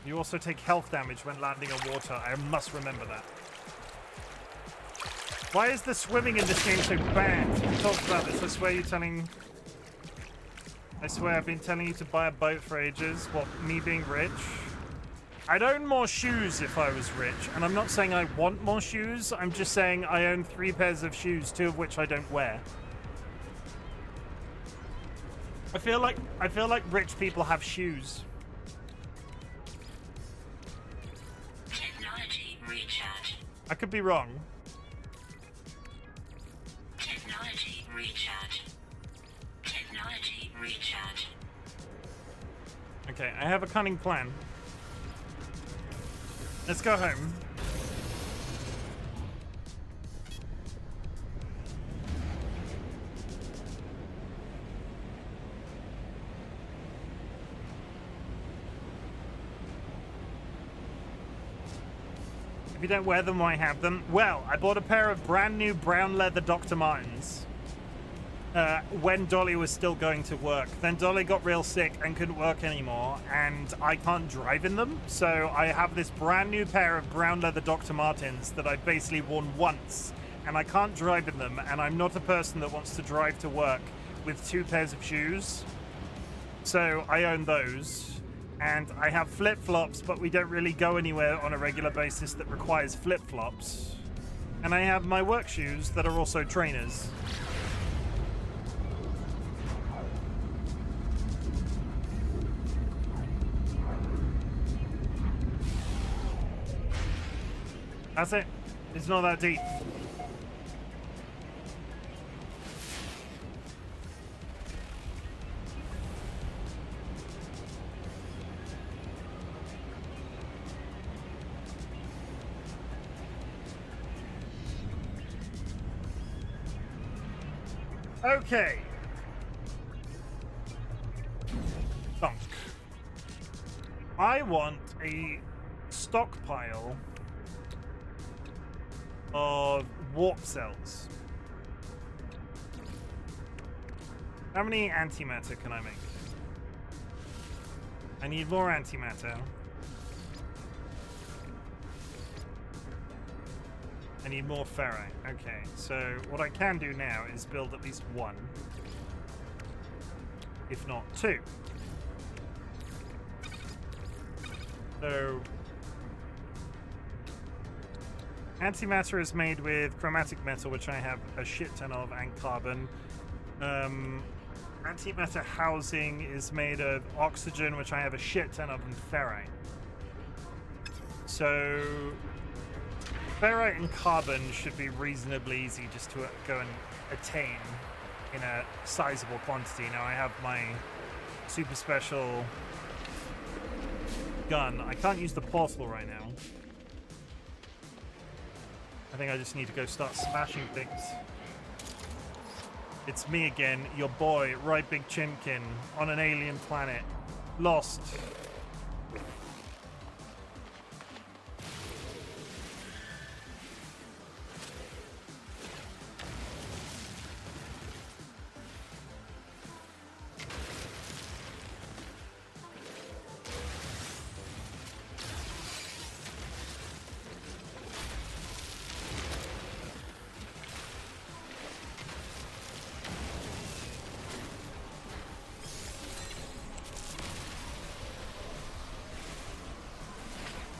You also take health damage when landing on water. I must remember that. Why is the swimming in this game so bad? We talked about this. I swear I've been telling you to buy a boat for ages. What, me being rich? I'd own more shoes if I was rich. And I'm not saying I want more shoes. I'm just saying I own 3 pairs of shoes, 2 of which I don't wear. I feel like rich people have shoes. Technology recharge. I could be wrong. Technology recharge. Technology recharge. Okay, I have a cunning plan. Let's go home. If you don't wear them, why have them? Well, I bought a pair of brand new brown leather Dr. Martens when Dolly was still going to work. Then Dolly got real sick and couldn't work anymore, and I can't drive in them. So I have this brand new pair of brown leather Dr. Martens that I've basically worn once, and I can't drive in them, and I'm not a person that wants to drive to work with 2 pairs of shoes. So I own those. And I have flip-flops, but we don't really go anywhere on a regular basis that requires flip-flops. And I have my work shoes that are also trainers. That's it. It's not that deep. Okay. Thunk. I want a stockpile of warp cells. How many antimatter can I make? I need more antimatter. I need more ferrite. Okay, so what I can do now is build at least 1, if not 2. So antimatter is made with chromatic metal, which I have a shit ton of, and carbon. Antimatter housing is made of oxygen, which I have a shit ton of, and ferrite. So ferrite and carbon should be reasonably easy just to go and attain in a sizable quantity. Now I have my super special gun. I can't use the portal right now. I think I just need to go start smashing things. It's me again, your boy, RightBigChimken, on an alien planet. Lost.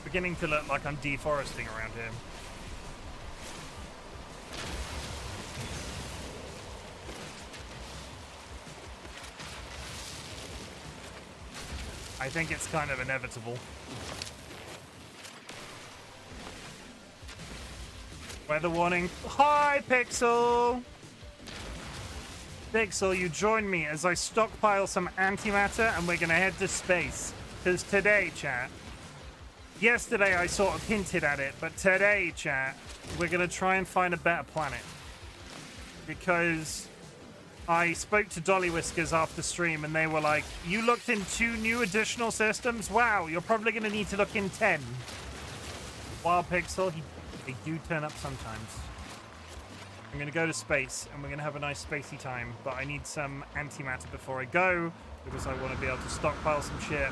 Beginning to look like I'm deforesting around here. I think it's kind of inevitable. Weather warning. Hi, Pixel! Pixel, you join me as I stockpile some antimatter and we're gonna head to space. Because today, chat, Yesterday I sort of hinted at it, but today, chat, we're going to try and find a better planet. Because I spoke to DollyWhiskers after stream and they were like, you looked in 2 new additional systems? Wow, you're probably going to need to look in 10. Wild Pixel, they do turn up sometimes. I'm going to go to space and we're going to have a nice spacey time, but I need some antimatter before I go because I want to be able to stockpile some shit.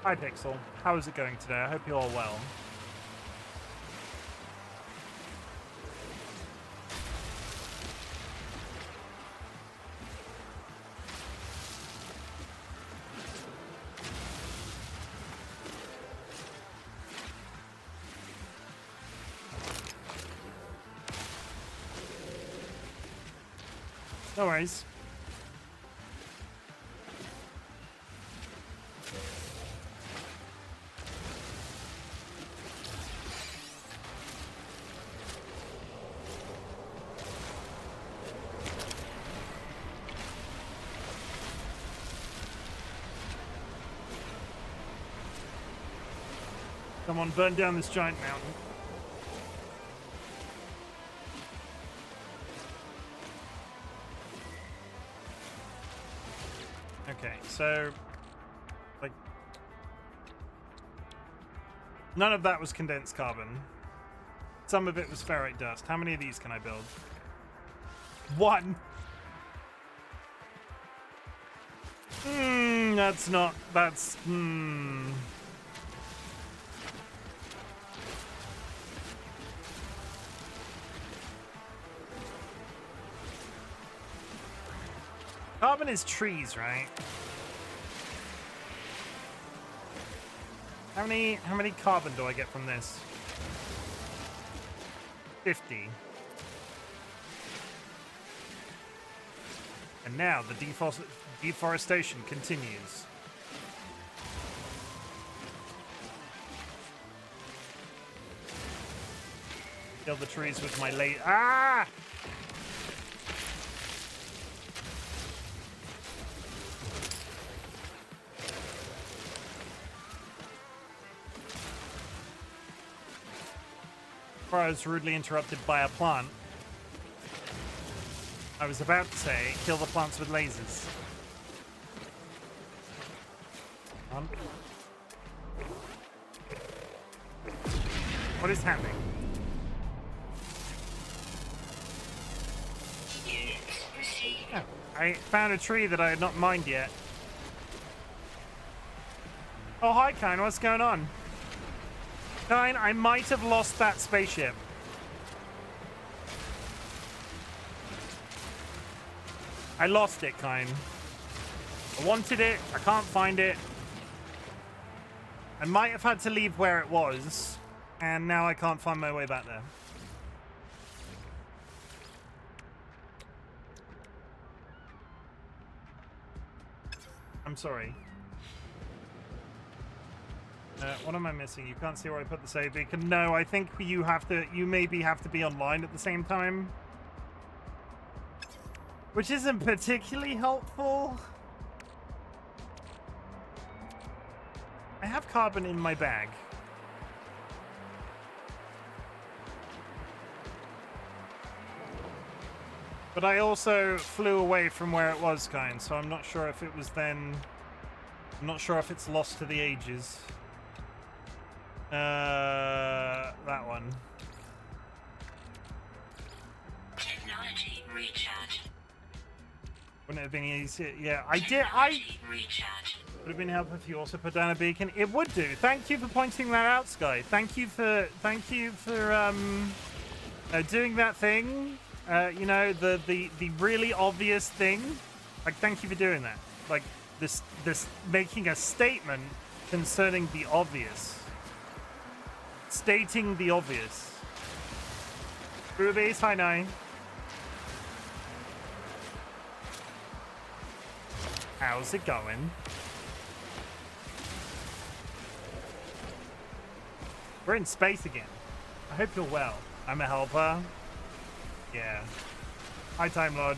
Hi Pixel, how is it going today? I hope you're all well. No worries. Come on, burn down this giant mountain. Okay, so, like, none of that was condensed carbon. Some of it was ferrite dust. How many of these can I build? 1. That's, Carbon is trees, right? How many carbon do I get from this? 50. And now the deforestation continues. Kill the trees with my Ah! Before I was rudely interrupted by a plant, I was about to say, kill the plants with lasers. What is happening? Oh, I found a tree that I had not mined yet. Oh, hi, Kine. What's going on? Kine, I might have lost that spaceship. I lost it, Kine. I wanted it. I can't find it. I might have had to leave where it was, and now I can't find my way back there. I'm sorry. What am I missing? You can't see where I put the save beacon. No, I think you maybe have to be online at the same time. Which isn't particularly helpful. I have carbon in my bag. But I also flew away from where it was, kind, so I'm not sure if it was then... I'm not sure if it's lost to the ages. That one. Technology recharge. Wouldn't it have been easy? Yeah, I did. Would have been helpful if you also put down a beacon. It would do. Thank you for pointing that out, Sky. Thank you for doing that thing. You know, the really obvious thing. Like, thank you for doing that. Like this making a statement concerning the obvious. Stating the obvious. Rubies, hi 9. How's it going? We're in space again. I hope you're well. I'm a helper. Yeah. Hi, Time Lord.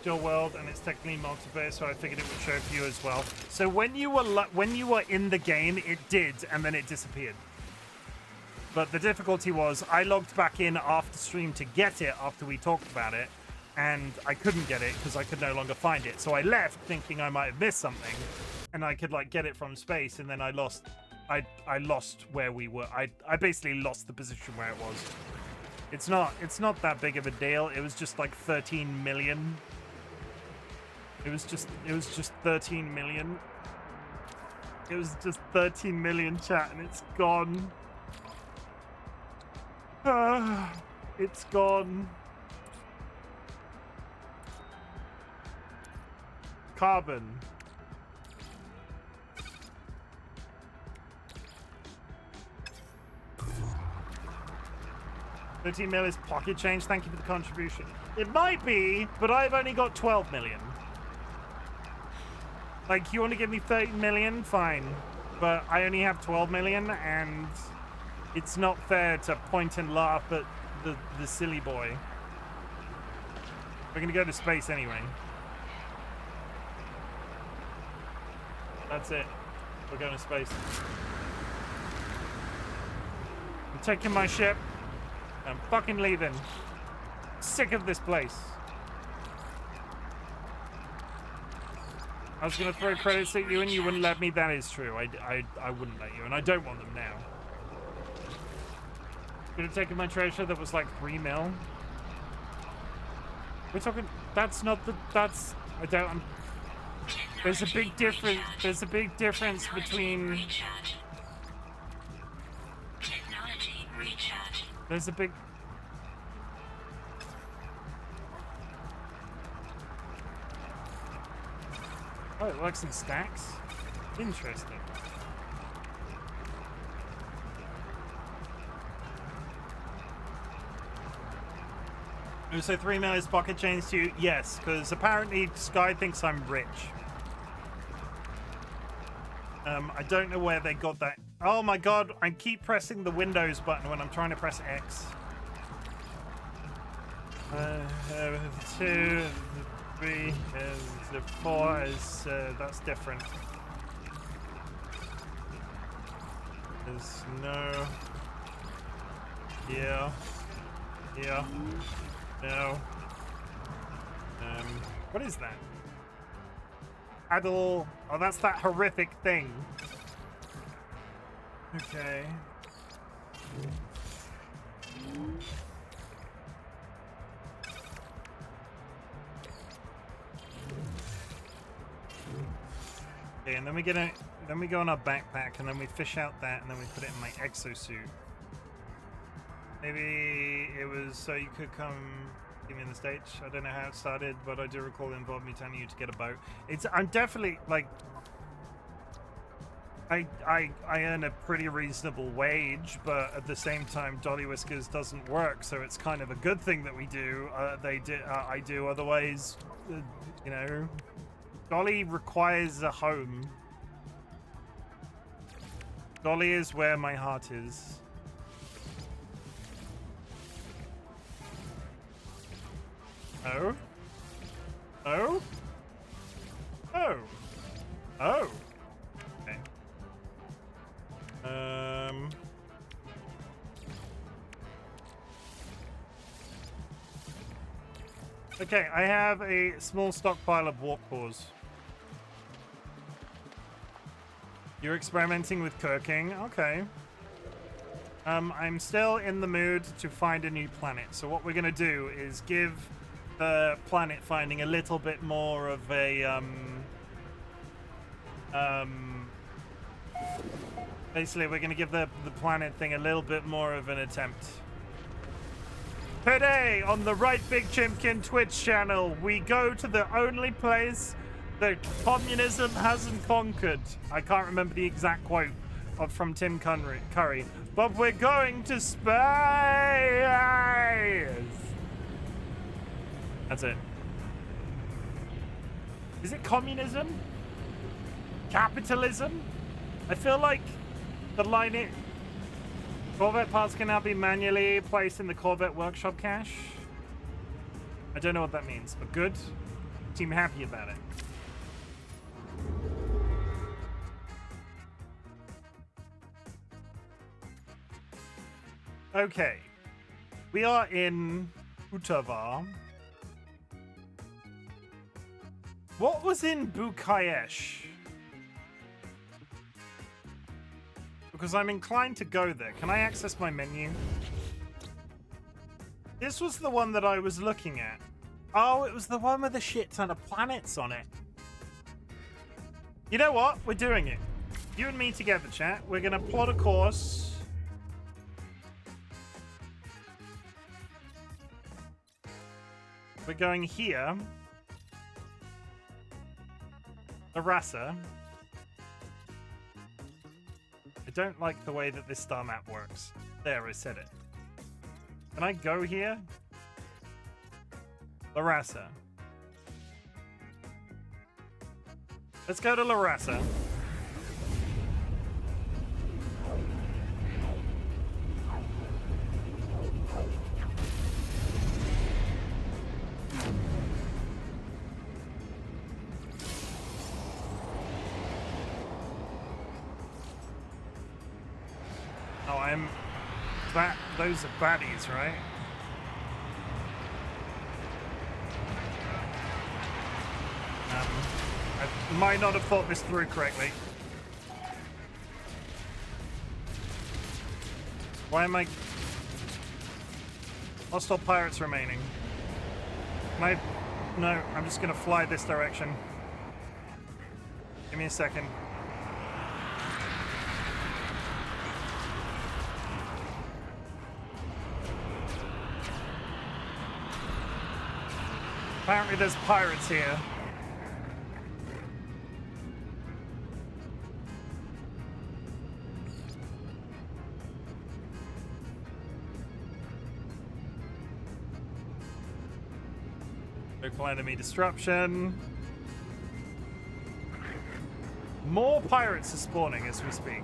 your world, and it's technically multiplayer, so I figured it would show for you as well. So when you were in the game, it did, and then it disappeared. But the difficulty was I logged back in after stream to get it after we talked about it, and I couldn't get it because I could no longer find it. So I left thinking I might have missed something, and I could like get it from space, and then I lost where we were. I basically lost the position where it was. It's not that big of a deal. It was just like 13 million. It was just 13 million. It was just 13 million, chat, and it's gone. It's gone. Carbon. $13 million is pocket change. Thank you for the contribution. It might be, but I've only got 12 million. Like, you want to give me 30 million? Fine. But I only have 12 million, and it's not fair to point and laugh at the silly boy. We're going to go to space anyway. That's it. We're going to space. I'm taking my ship. I'm fucking leaving. Sick of this place. I was gonna throw credits at you and you wouldn't let me. That is true. I wouldn't let you, and I don't want them now. Could have taken my treasure that was like 3 mil. We're talking. That's not the. That's. I don't. There's a big difference. There's a big difference between. There's a big... Oh, it works in stacks? Interesting. You say 3 mil is pocket change to you? Yes, because apparently Sky thinks I'm rich. I don't know where they got that. Oh my god, I keep pressing the Windows button when I'm trying to press X. 2, 3, 4 is, that's different. There's no... Yeah. Yeah. No. What is that? Adel... Oh, that's that horrific thing. Okay. Okay, and then we get a... Then we go on our backpack, and then we fish out that, and then we put it in my exosuit. Maybe it was so you could come give me in the stage. I don't know how it started, but I do recall it involved me telling you to get a boat. I'm definitely, like... I earn a pretty reasonable wage, but at the same time, DollyWhiskers doesn't work, so it's kind of a good thing that we do. I do. Otherwise, you know, Dolly requires a home. Dolly is where my heart is. Oh? Oh? Oh? Oh? Okay. Okay, I have a small stockpile of walk paws. You're experimenting with cooking? Okay. I'm still in the mood to find a new planet. So what we're gonna do is give the planet finding a little bit more of a basically we're gonna give the planet thing a little bit more of an attempt. Today on the RightBigChimken Twitch channel, we go to the only place that communism hasn't conquered. I can't remember the exact quote from Tim Curry, but we're going to space. That's it. Is it communism? Capitalism? I feel like the line Corvette parts can now be manually placed in the Corvette workshop cache. I don't know what that means, but good. seem happy about it. Okay. We are in Utavar. What was in Bukayesh? Because I'm inclined to go there. Can I access my menu? This was the one that I was looking at. Oh, it was the one with a shit ton of planets on it. You know what? We're doing it. You and me together, chat. We're going to plot a course. We're going here. Arasa. I don't like the way that this star map works. There, I said it. Can I go here? Larasa. Let's go to Larasa. Oh, I'm... Those are baddies, right? I might not have thought this through correctly. Why am I... Hostile pirates remaining. Can I... No, I'm just gonna fly this direction. Give me a second. Apparently there's pirates here. Local enemy disruption. More pirates are spawning as we speak.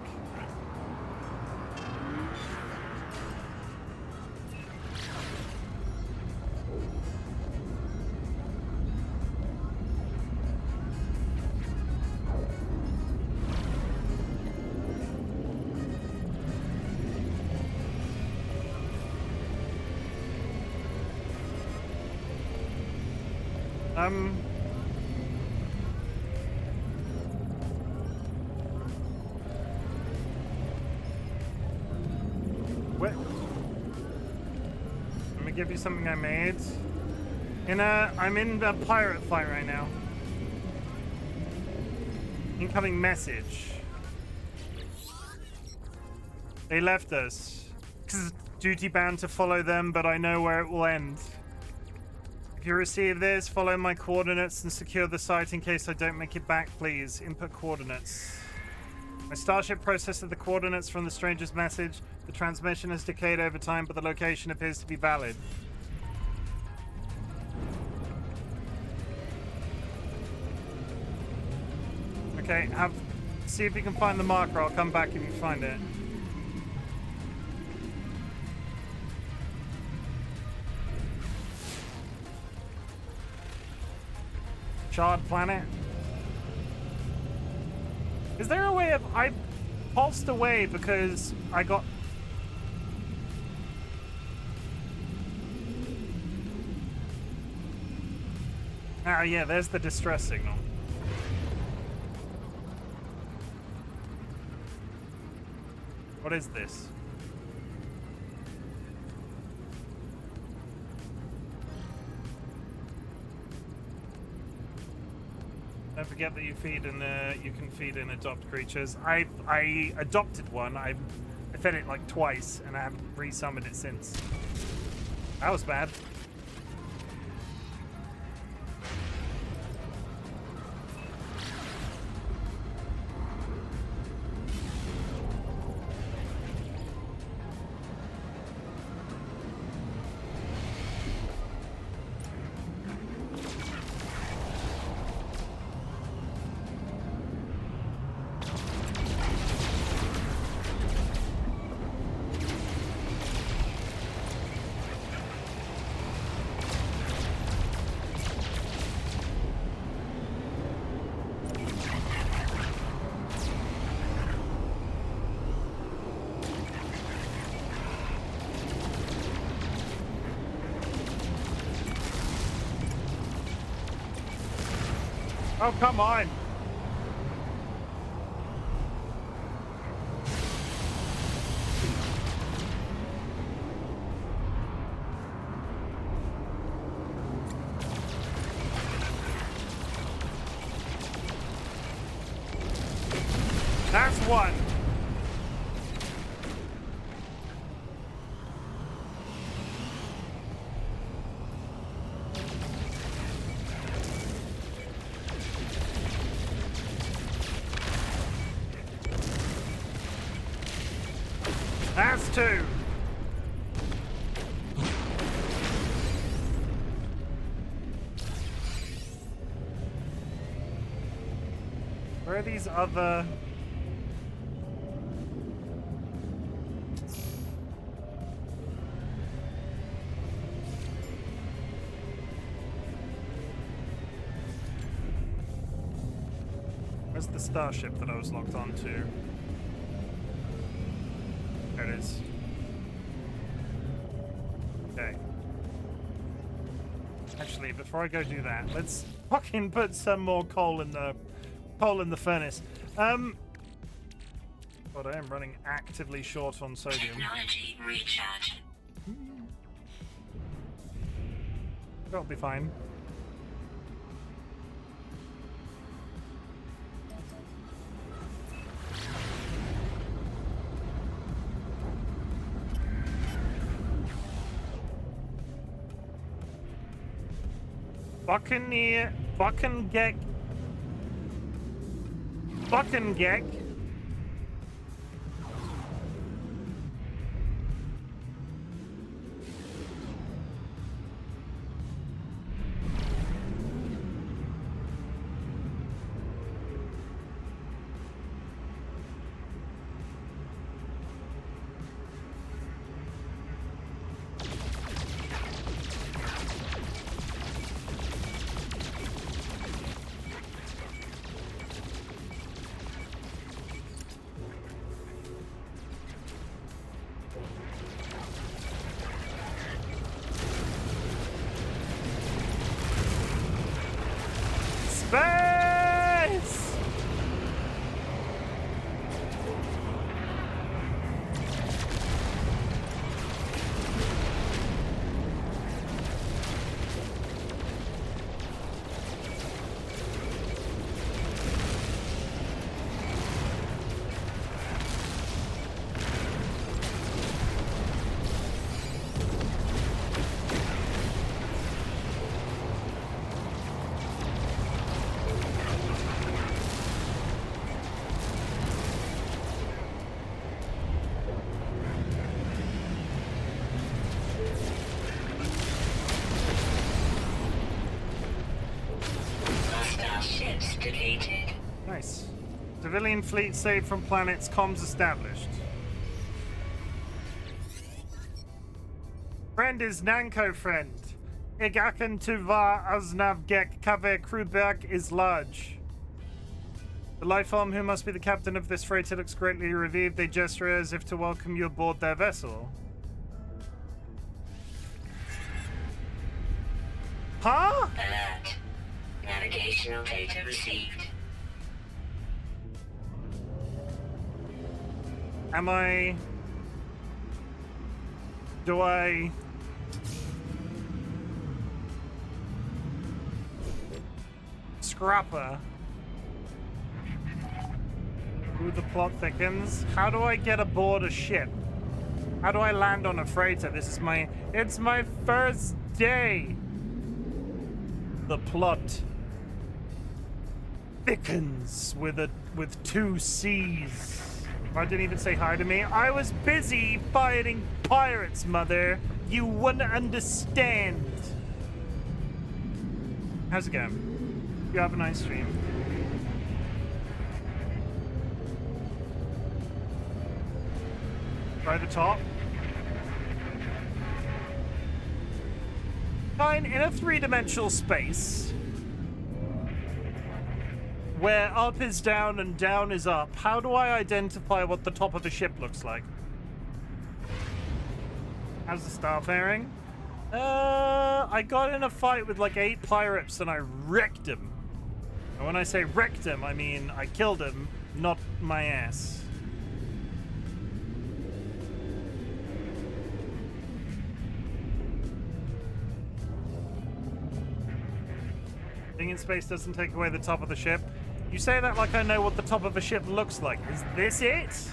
What? Let me give you something I made. I'm in a pirate fight right now. Incoming message. They left us. Duty bound to follow them, but I know where it will end. If you receive this, follow my coordinates and secure the site in case I don't make it back, please. Input coordinates. My starship processed the coordinates from the stranger's message. The transmission has decayed over time, but the location appears to be valid. Okay, see if you can find the marker. I'll come back if you find it. Shard planet. Is there a way of... I pulsed away because I got... Ah, yeah, there's the distress signal. What is this? Don't forget that you can feed and adopt creatures. I adopted one. I fed it like twice, and I haven't re-summoned it since. That was bad. Oh, come on. That's one. That's two. Where are these other... Where's the starship that I was locked onto? There it is. Okay. Actually, before I go do that, let's fucking put some more coal in the furnace. But I am running actively short on sodium. Technology recharge. That'll be fine. Buckengek. Space! Ships defeated. Nice. Civilian fleet saved from planets. Comms established. Friend is Nanko friend. Igakan Tuva Aznavgek Kave Kruberg is large. The life form who must be the captain of this freighter looks greatly relieved. They gesture as if to welcome you aboard their vessel. Huh? Alert. Navigational data received. Am I... Do I... Scrapper. Ooh, the plot thickens. How do I get aboard a ship? How do I land on a freighter? This is my... It's my first day! The plot thickens with two C's. I didn't even say hi to me. I was busy fighting pirates, mother. You wouldn't understand. How's it going? You have a nice stream. Try the top. Fine, in a three-dimensional space where up is down and down is up, how do I identify what the top of the ship looks like? How's the star faring? I got in a fight with like 8 pirates and I wrecked them. And when I say wrecked him, I mean I killed him, not my ass. Being in space doesn't take away the top of the ship. You say that like I know what the top of a ship looks like. Is this it?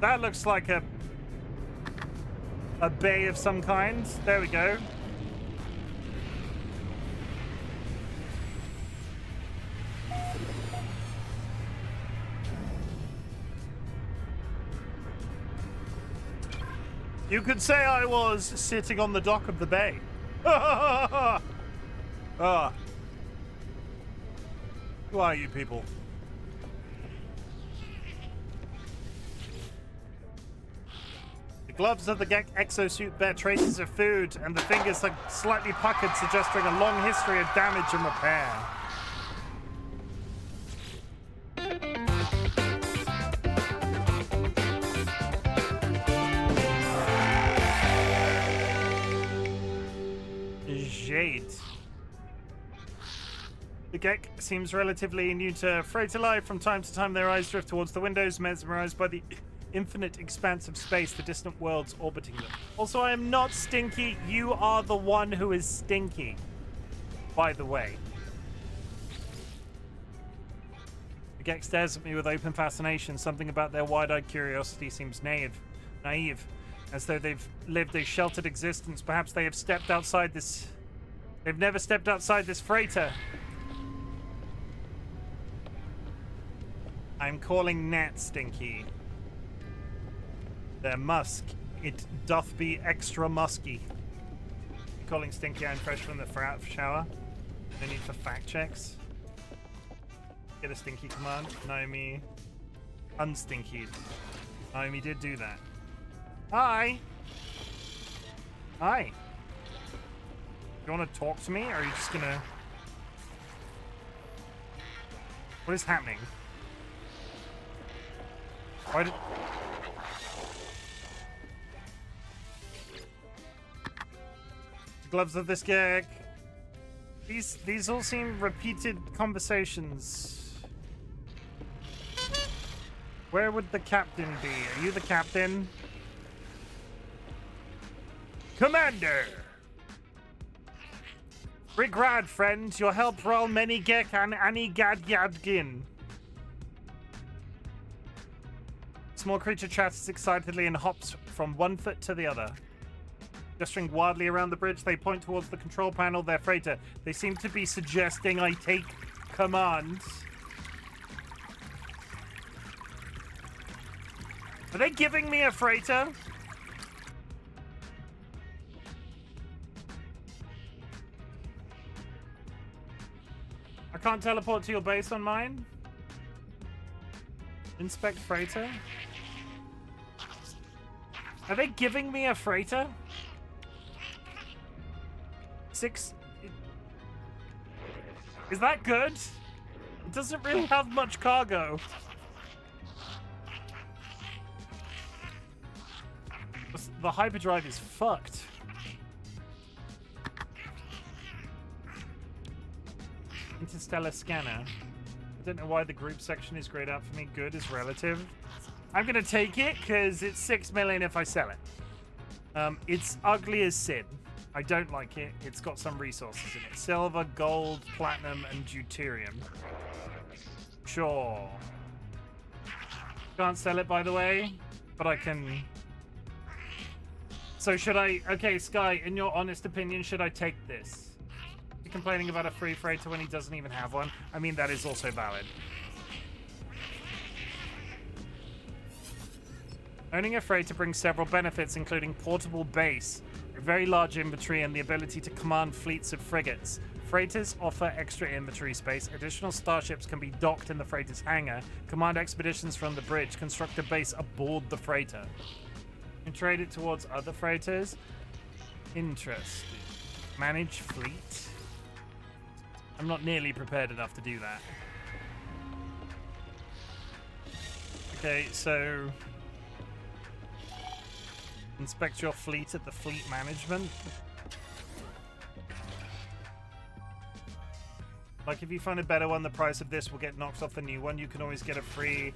That looks like a bay of some kind. There we go. You could say I was sitting on the dock of the bay. Ah. Who are you people? The gloves of the exosuit bear traces of food, and the fingers are slightly puckered, suggesting a long history of damage and repair. Jade. The Gek seems relatively new to freighter life. From time to time, their eyes drift towards the windows, mesmerized by the infinite expanse of space, the distant worlds orbiting them. Also, I am not stinky. You are the one who is stinky, by the way. The Gek stares at me with open fascination. Something about their wide-eyed curiosity seems naive, as though they've lived a sheltered existence. Perhaps they have stepped outside this... They've never stepped outside this freighter. I'm calling Nat stinky. Their musk, it doth be extra musky. Calling stinky, I'm fresh from the shower. No need for fact checks. Get a stinky command. Naomi unstinkied. Naomi did do that. Hi. Hi. You want to talk to me, or are you just gonna... What is happening? Why did... The gloves of this Gek. These all seem repeated conversations. Where would the captain be? Are you the captain? Commander! Rigrad, friend, your help roll many Gek and any gad yadgin. Small creature chatters excitedly and hops from one foot to the other. Gesturing wildly around the bridge, they point towards the control panel of their freighter. They seem to be suggesting I take command. Are they giving me a freighter? I can't teleport to your base on mine? Inspect freighter? Are they giving me a freighter? 6... Is that good? It doesn't really have much cargo. The hyperdrive is fucked. Interstellar scanner. I don't know why the group section is grayed out for me. Good is relative. I'm gonna take it because it's 6 million if I sell it. It's ugly as sin. I don't like it. It's got some resources in it. Silver, gold, platinum, and deuterium. Sure. Can't sell it, by the way, but I can... So should I... Okay, Sky, in your honest opinion, should I take this? You're complaining about a free freighter when he doesn't even have one? I mean, that is also valid. Owning a freighter brings several benefits, including portable base, a very large inventory, and the ability to command fleets of frigates. Freighters offer extra inventory space. Additional starships can be docked in the freighter's hangar, command expeditions from the bridge, construct a base aboard the freighter, and trade it towards other freighters. Interesting. Manage fleet. I'm not nearly prepared enough to do that. Okay, so... Inspect your fleet at the fleet management. Like, if you find a better one, the price of this will get knocked off the new one. You can always get a free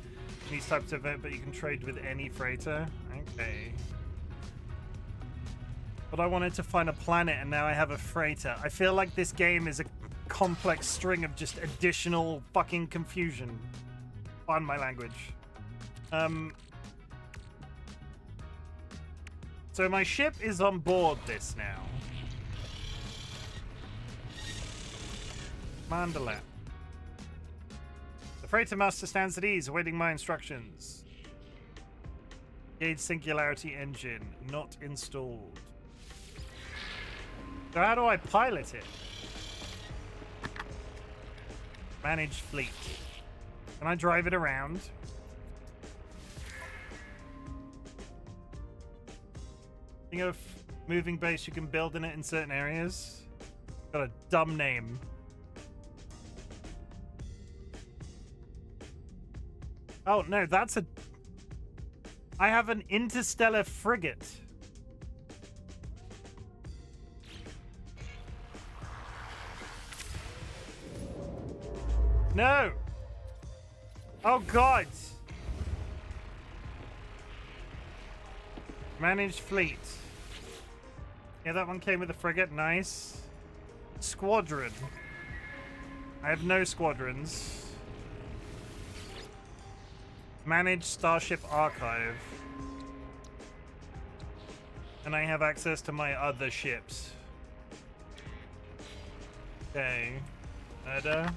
these types of it, but you can trade with any freighter. Okay. But I wanted to find a planet, and now I have a freighter. I feel like this game is a complex string of just additional fucking confusion. Pardon my language. So my ship is on board this now. Mandala. The freighter master stands at ease, awaiting my instructions. Gauge singularity engine not installed. So how do I pilot it? Manage fleet. Can I drive it around? Think of moving base you can build in it in certain areas. Got a dumb name. Oh no, that's a... I have an interstellar frigate. No! Oh god! Manage fleet. Yeah, that one came with a frigate. Nice. Squadron. I have no squadrons. Manage Starship Archive. And I have access to my other ships. Okay. Murder.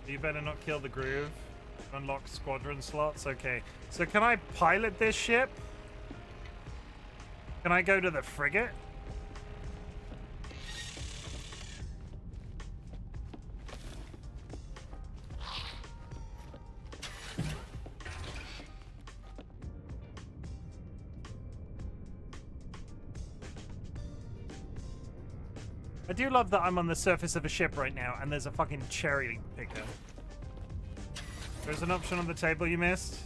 You better not kill the groove. Unlock squadron slots. Okay. So can I pilot this ship? Can I go to the frigate? I do love that I'm on the surface of a ship right now and there's a fucking cherry picker. There's an option on the table you missed.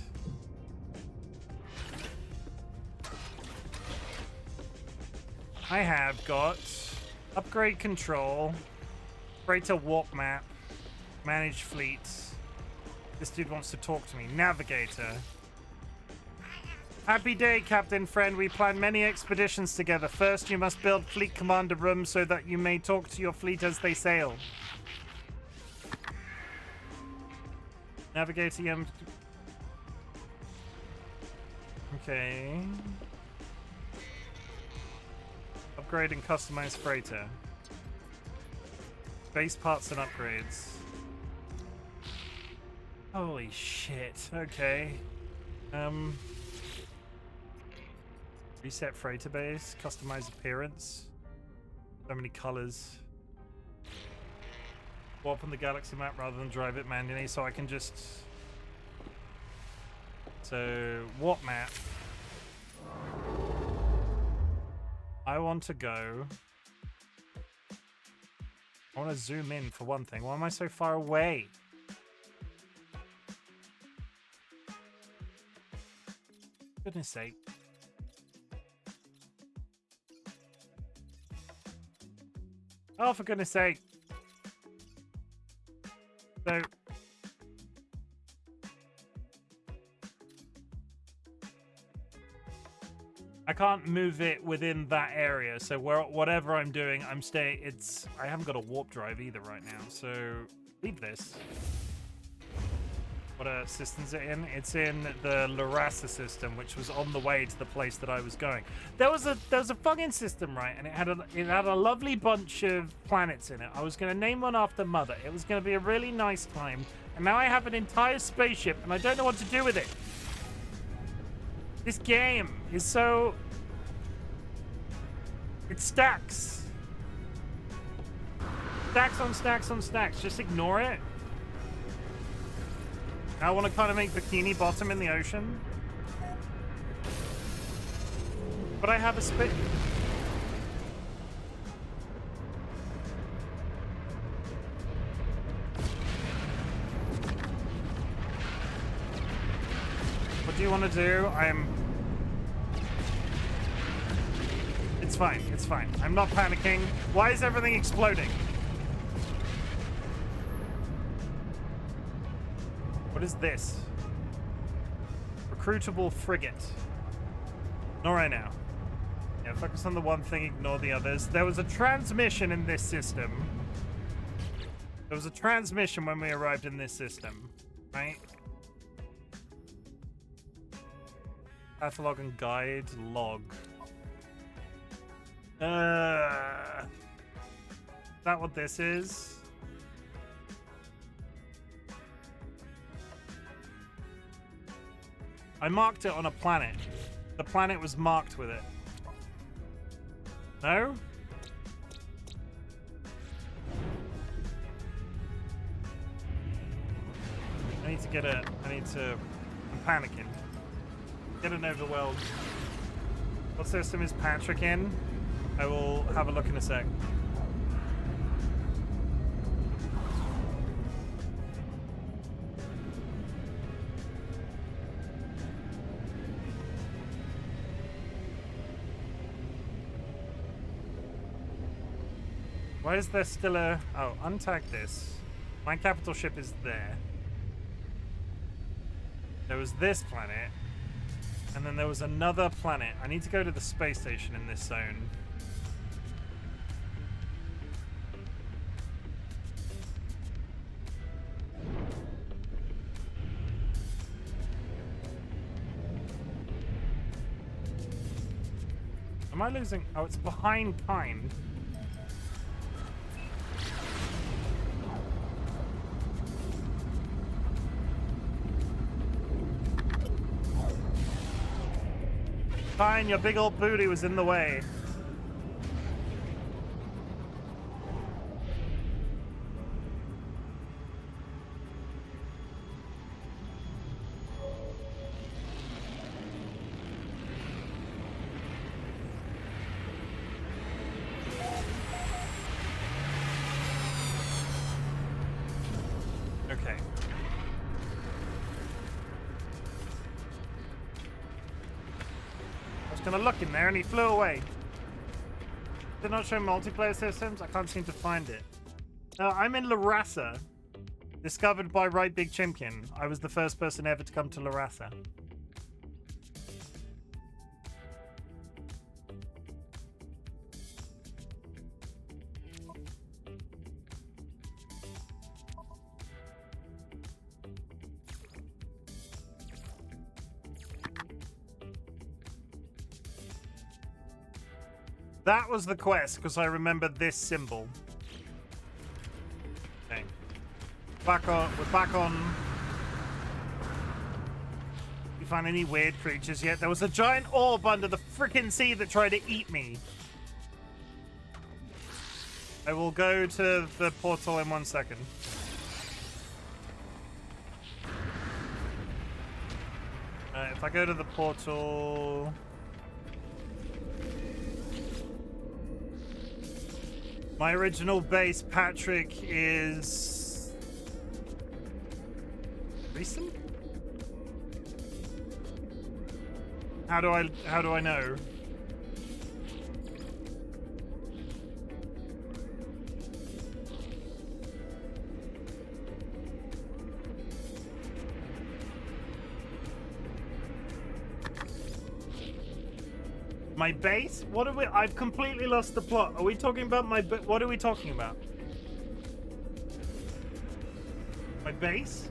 I have got upgrade control, freighter warp map, manage fleets. This dude wants to talk to me. Navigator. Happy day, Captain Friend. We plan many expeditions together. First, you must build fleet commander rooms so that you may talk to your fleet as they sail. Navigator. Okay. Upgrade and customize freighter. Base parts and upgrades. Holy shit. Okay. Reset freighter base. Customize appearance. So many colors. Warp on the galaxy map rather than drive it manually, so I can just... So, warp map. I want to go... I want to zoom in for one thing. Why am I so far away? Goodness sake. Oh, for goodness sake. So... I can't move it within that area, so whatever I'm doing, I'm staying. I haven't got a warp drive either right now, so leave this. What system's it in? It's in the Larasa system, which was on the way to the place that I was going. There was a fucking system, right? And it had a lovely bunch of planets in it. I was gonna name one after Mother. It was gonna be a really nice time, and now I have an entire spaceship, and I don't know what to do with it. This game is so... It stacks. Stacks on stacks on stacks. Just ignore it. I want to kind of make Bikini Bottom in the ocean. But I have a spit. What do you want to do? It's fine. It's fine. I'm not panicking. Why is everything exploding? What is this? Recruitable frigate. Not right now. Yeah, focus on the one thing, ignore the others. There was a transmission in this system. There was a transmission when we arrived in this system, right? Catalog and guide log. Is that what this is? I marked it on a planet. The planet was marked with it. No? I'm panicking. Get an overwhelmed. What system is Patrick in? I will have a look in a sec. Why is there still a... Oh, untag this. My capital ship is there. There was this planet. And then there was another planet. I need to go to the space station in this zone. Am I losing? Oh, it's behind Kind. Fine, your big old booty was in the way. Okay. Gonna look in there and he flew away. Did not show multiplayer systems? I can't seem to find it. I'm in Larassa. Discovered by RightBigChimken. I was the first person ever to come to Larassa. That was the quest, because I remember this symbol. Okay. Back on. We're back on. You find any weird creatures yet? There was a giant orb under the frickin' sea that tried to eat me. I will go to the portal in 1 second. If I go to the portal... My original base, Patrick, is... recent? How do I know? My base? What are we? I've completely lost the plot. Are we talking about my? What are we talking about? My base?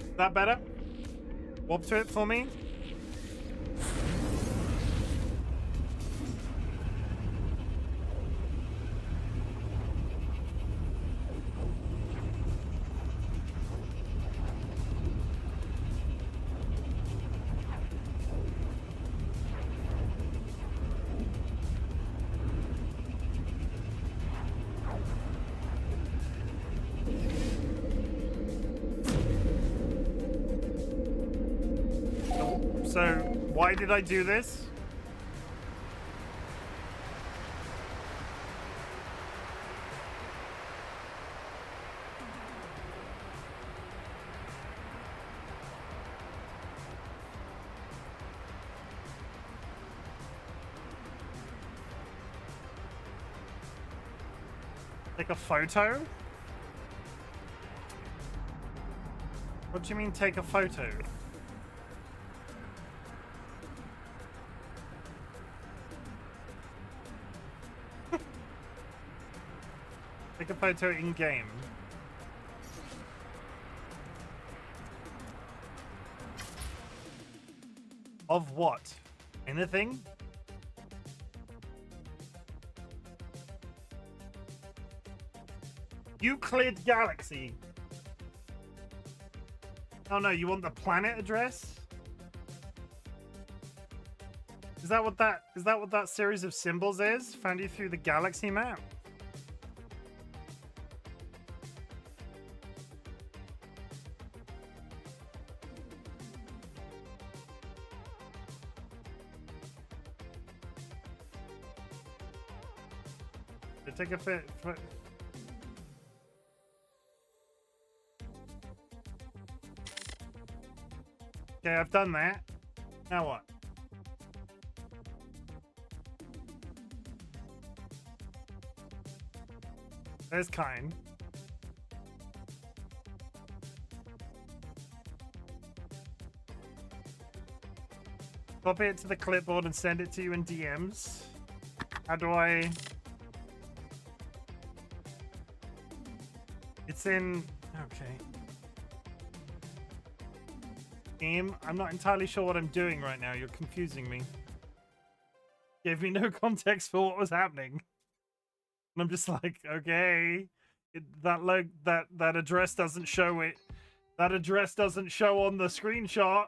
Is that better? Warp to it for me. So, why did I do this? Take a photo? What do you mean take a photo? Take a photo in game. Of what? Anything? Euclid Galaxy. Oh no, you want the planet address? Is that what that series of symbols is? Found you through the galaxy map? Take a fit. Okay, I've done that. Now what? There's Kine. Copy it to the clipboard and send it to you in DMs. How do I... It's in... Okay. Game. I'm not entirely sure what I'm doing right now. You're confusing me. Gave me no context for what was happening. And I'm just like, okay. That address doesn't show it. That address doesn't show on the screenshot.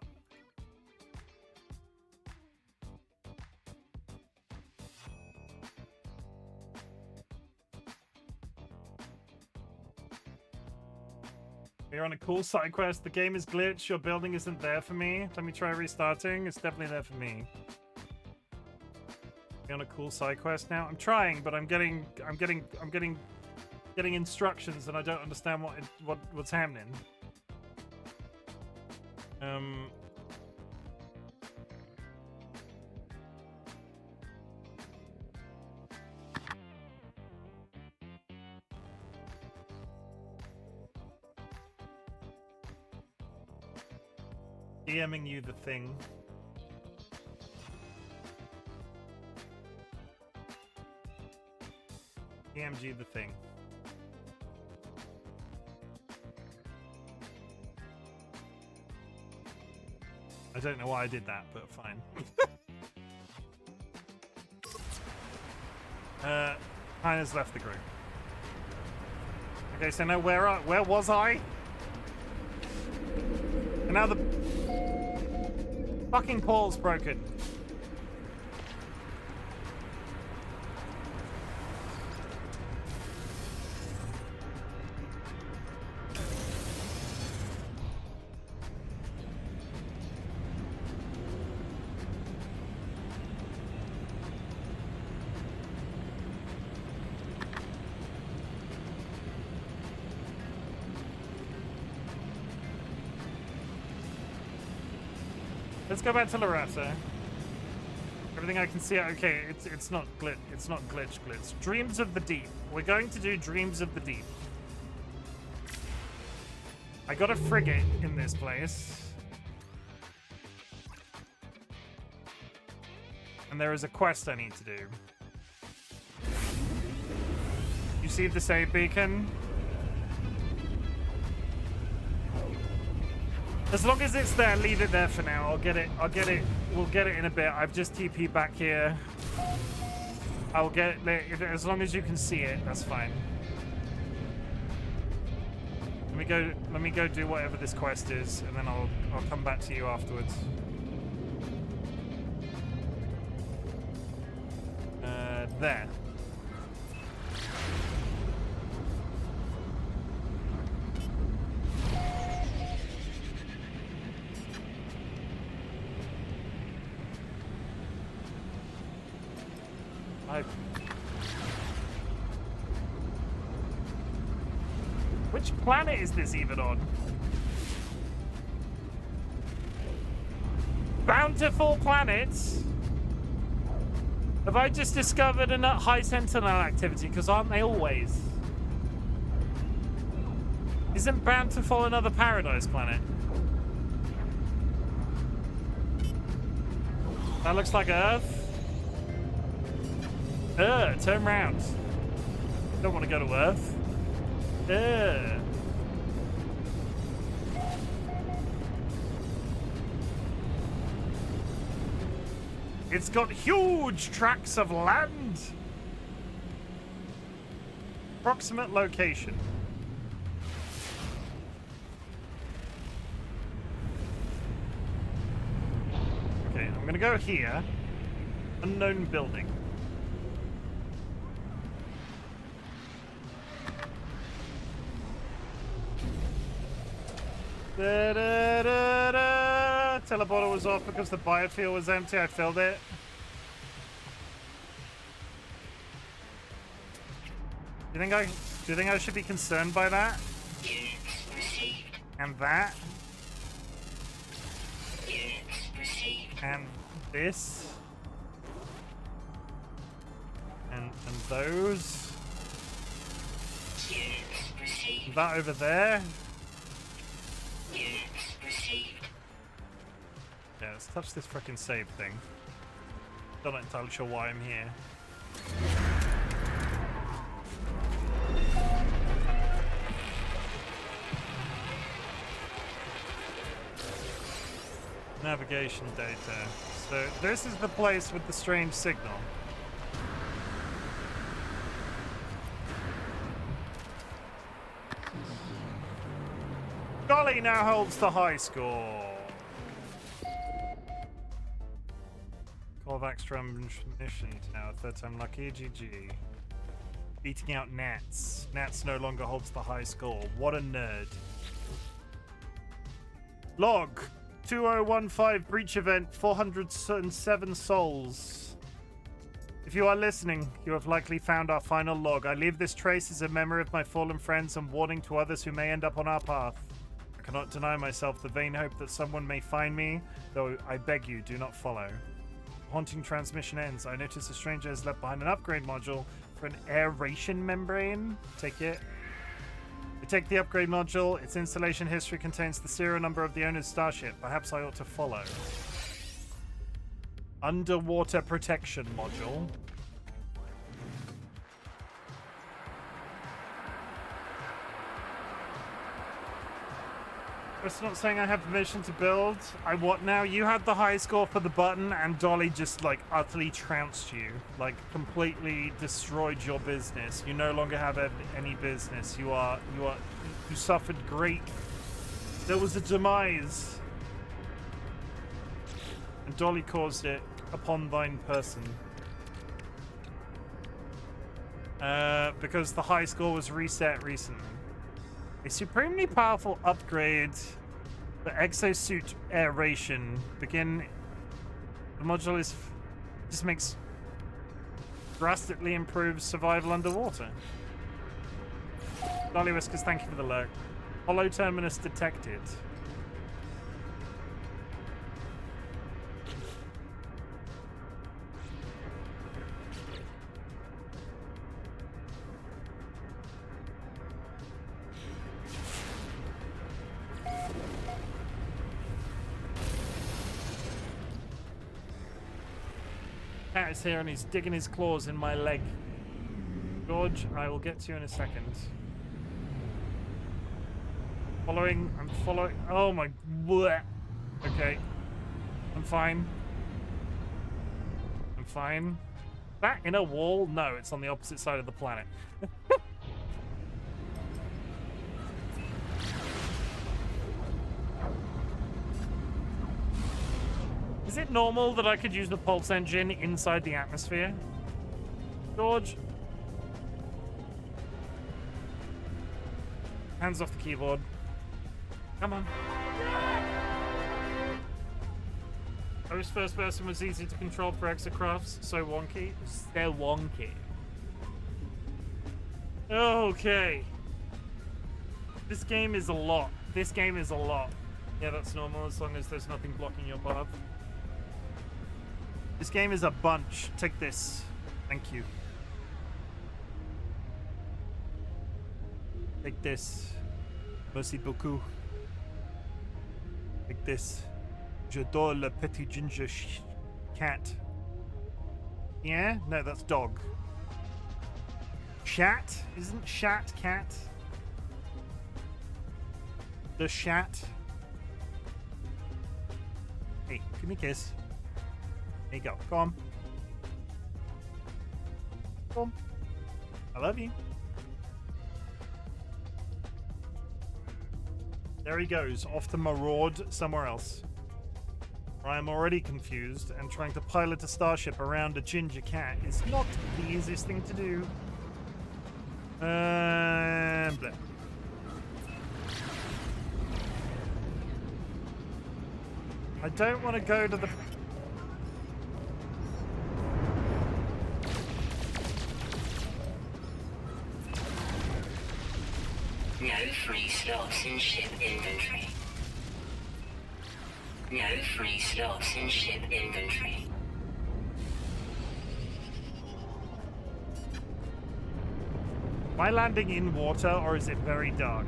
You're on a cool side quest. The game is glitched. Your building isn't there for me. Let me try restarting. It's definitely there for me. You're on a cool side quest now. I'm trying, but I'm getting instructions, and I don't understand what's happening. DMing you the thing. DM'd you the thing. I don't know why I did that, but fine. Hannah's left the group. Okay, so now where was I? And now the fucking portal's broken. Let's go back to Loretta. Everything I can see, okay, it's not glitch. It's not glitch. Dreams of the Deep. We're going to do Dreams of the Deep. I got a frigate in this place. And there is a quest I need to do. You see the save beacon? As long as it's there, leave it there for now. I'll get it. We'll get it in a bit. I've just TP'd back here. I'll get it as long as you can see it. That's fine. Let me go do whatever this quest is, and then I'll come back to you afterwards. There. Which planet is this even on? Bountiful planets? Have I just discovered a high sentinel activity? Because aren't they always? Isn't bound to fall another paradise planet? That looks like Earth. Turn round. Don't want to go to Earth. It's got huge tracts of land. Approximate location. Okay, I'm gonna go here. Unknown building. Da, da, da, da. Teleporter was off because the biofuel was empty. I filled it. Do you think I should be concerned by that? Units received. And that? Units received. And this? And those? Units received. That over there? Units received. Yeah, let's touch this frickin' save thing. Still not entirely sure why I'm here. Navigation data. So this is the place with the strange signal. Dolly now holds the high score. Korvax transmission tower, third time lucky, GG. Beating out Nats. Nats no longer holds the high score. What a nerd. Log 2015 breach event, 407 souls. If you are listening, you have likely found our final log. I leave this trace as a memory of my fallen friends and warning to others who may end up on our path. I cannot deny myself the vain hope that someone may find me, though I beg you, do not follow. Haunting transmission ends. I notice a stranger has left behind an upgrade module for an aeration membrane. Take it. I take the upgrade module. Its installation history contains the serial number of the owner's starship. Perhaps I ought to follow. Underwater protection module. It's not saying I have permission to build. I what now? You had the high score for the button, and Dolly just like utterly trounced you, like completely destroyed your business. You no longer have any business. You suffered great. There was a demise, and Dolly caused it upon thine person. Because the high score was reset recently. A supremely powerful upgrade for exosuit aeration. Begin. The module just makes drastically improves survival underwater. DollyWhiskers, thank you for the lurk. Hollow terminus detected. Cat is here and he's digging his claws in my leg. George, I will get to you in a second. I'm following. Oh my. Bleh. Okay. I'm fine. I'm fine. That in a wall? No, it's on the opposite side of the planet. Is it normal that I could use the pulse engine inside the atmosphere? George? Hands off the keyboard. Come on. Host first person was easy to control for exocrafts. So wonky. So wonky. Okay. This game is a lot. This game is a lot. Yeah, that's normal as long as there's nothing blocking your path. This game is a bunch. Take this. Thank you. Take this. Merci beaucoup. Like this. J'adore le petit ginger cat. Yeah? No, that's dog. Shat? Isn't shat cat? The shat? Hey, give me a kiss. There you go. Go on. Go on. I love you. There he goes, off to maraud somewhere else. I am already confused, and trying to pilot a starship around a ginger cat is not the easiest thing to do. Bleh. I don't want to go to the... No free slots in ship inventory. No free slots in ship inventory. Am I landing in water, or is it very dark?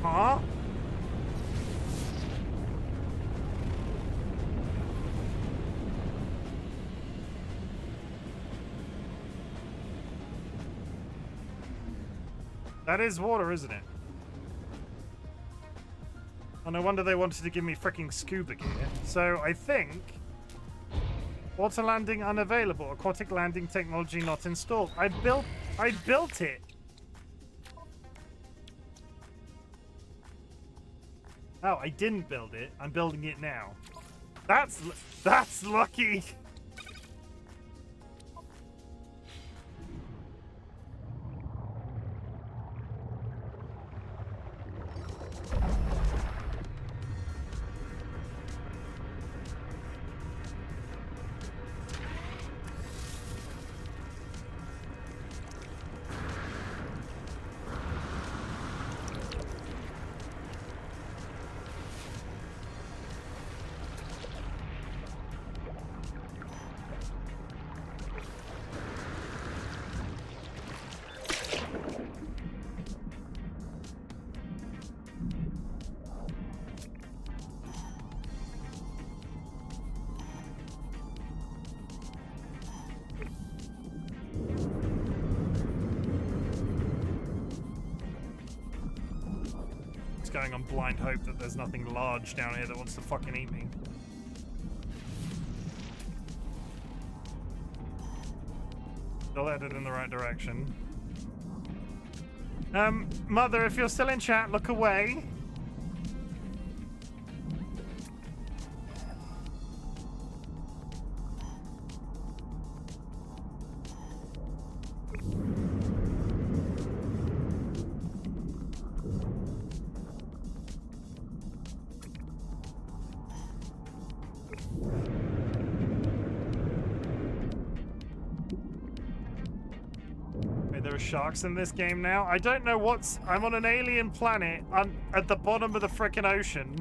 Huh? That is water, isn't it? Oh, no wonder they wanted to give me freaking scuba gear. So I think... Water landing unavailable. Aquatic landing technology not installed. I built it. Oh, I didn't build it. I'm building it now. That's lucky. Going on blind hope that there's nothing large down here that wants to fucking eat me. Still headed in the right direction. Mother, if you're still in chat, look away. Sharks in this game now. I don't know what's... I'm on an alien planet at the bottom of the frickin' ocean.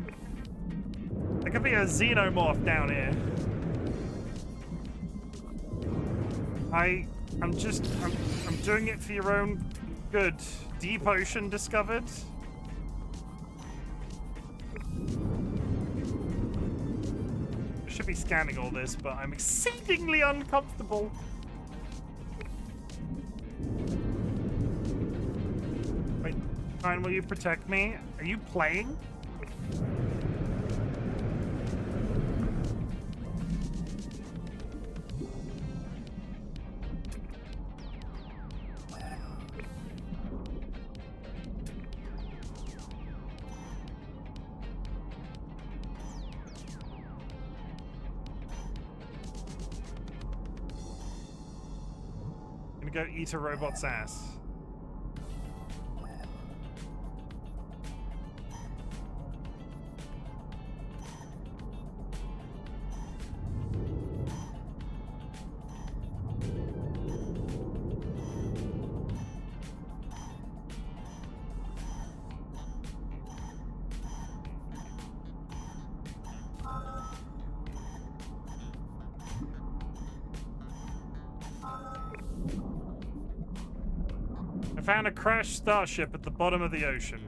There could be a xenomorph down here. I'm doing it for your own good. Deep ocean discovered. I should be scanning all this, but I'm exceedingly uncomfortable. Fine, will you protect me? Are you playing? I'm gonna go eat a robot's ass. found a crashed starship at the bottom of the ocean.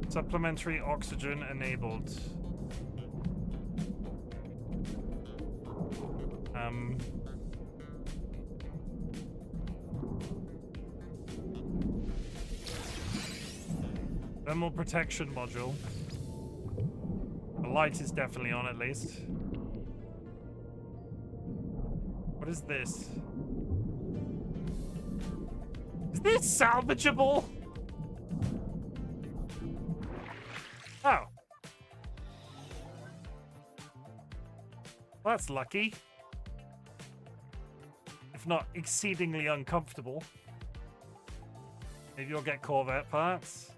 Supplementary oxygen enabled. Thermal protection module. The light is definitely on at least. What is this? Is this salvageable? Oh. Well, that's lucky. If not exceedingly uncomfortable. Maybe you'll get Corvette parts.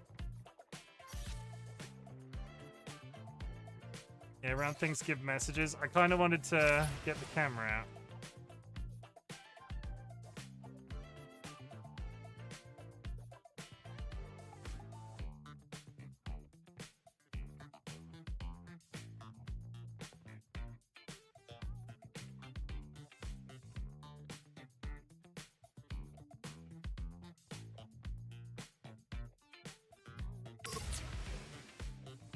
Yeah, around things give messages. I kind of wanted to get the camera out.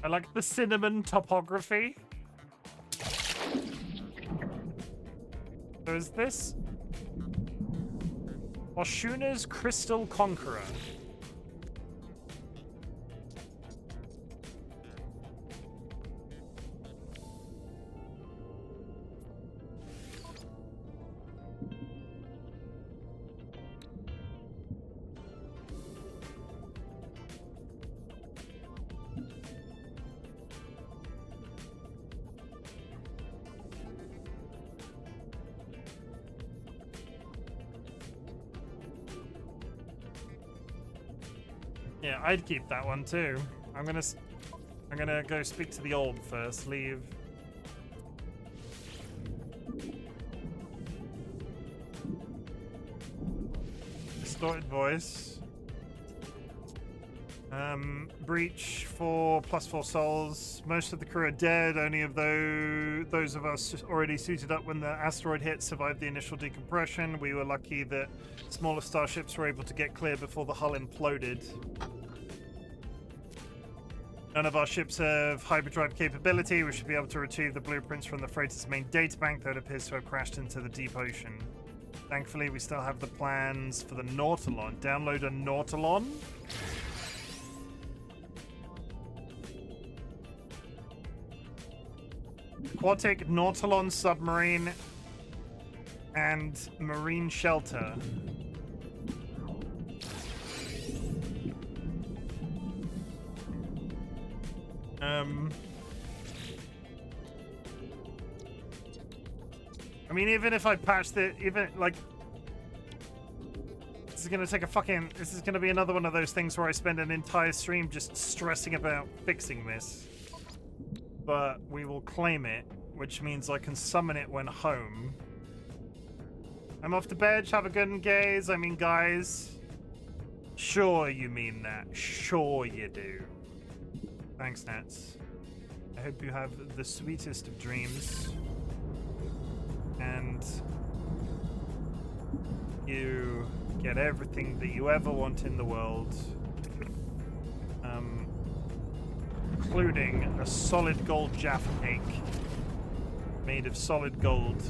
I like the cinnamon topography. So is this Oshuna's Crystal Conqueror? Yeah, I'd keep that one too. I'm gonna go speak to the orb first. Leave. Distorted voice. Breach for +4 souls. Most of the crew are dead. Only of those of us already suited up when the asteroid hit survived the initial decompression. We were lucky that smaller starships were able to get clear before the hull imploded. None of our ships have hyperdrive capability. We should be able to retrieve the blueprints from the freighter's main databank that appears to have crashed into the deep ocean. Thankfully, we still have the plans for the Nautilon. Download a Nautilon? Aquatic Nautilon submarine and marine shelter. I mean, even if I patched it, even like this is gonna be another one of those things where I spend an entire stream just stressing about fixing this. But we will claim it, which means I can summon it when home. I'm off to bed. Have a good one, gaze. I mean, guys. Sure you mean that. Sure you do. Thanks, Nats. I hope you have the sweetest of dreams. And you get everything that you ever want in the world. Including a solid gold Jaffa cake made of solid gold.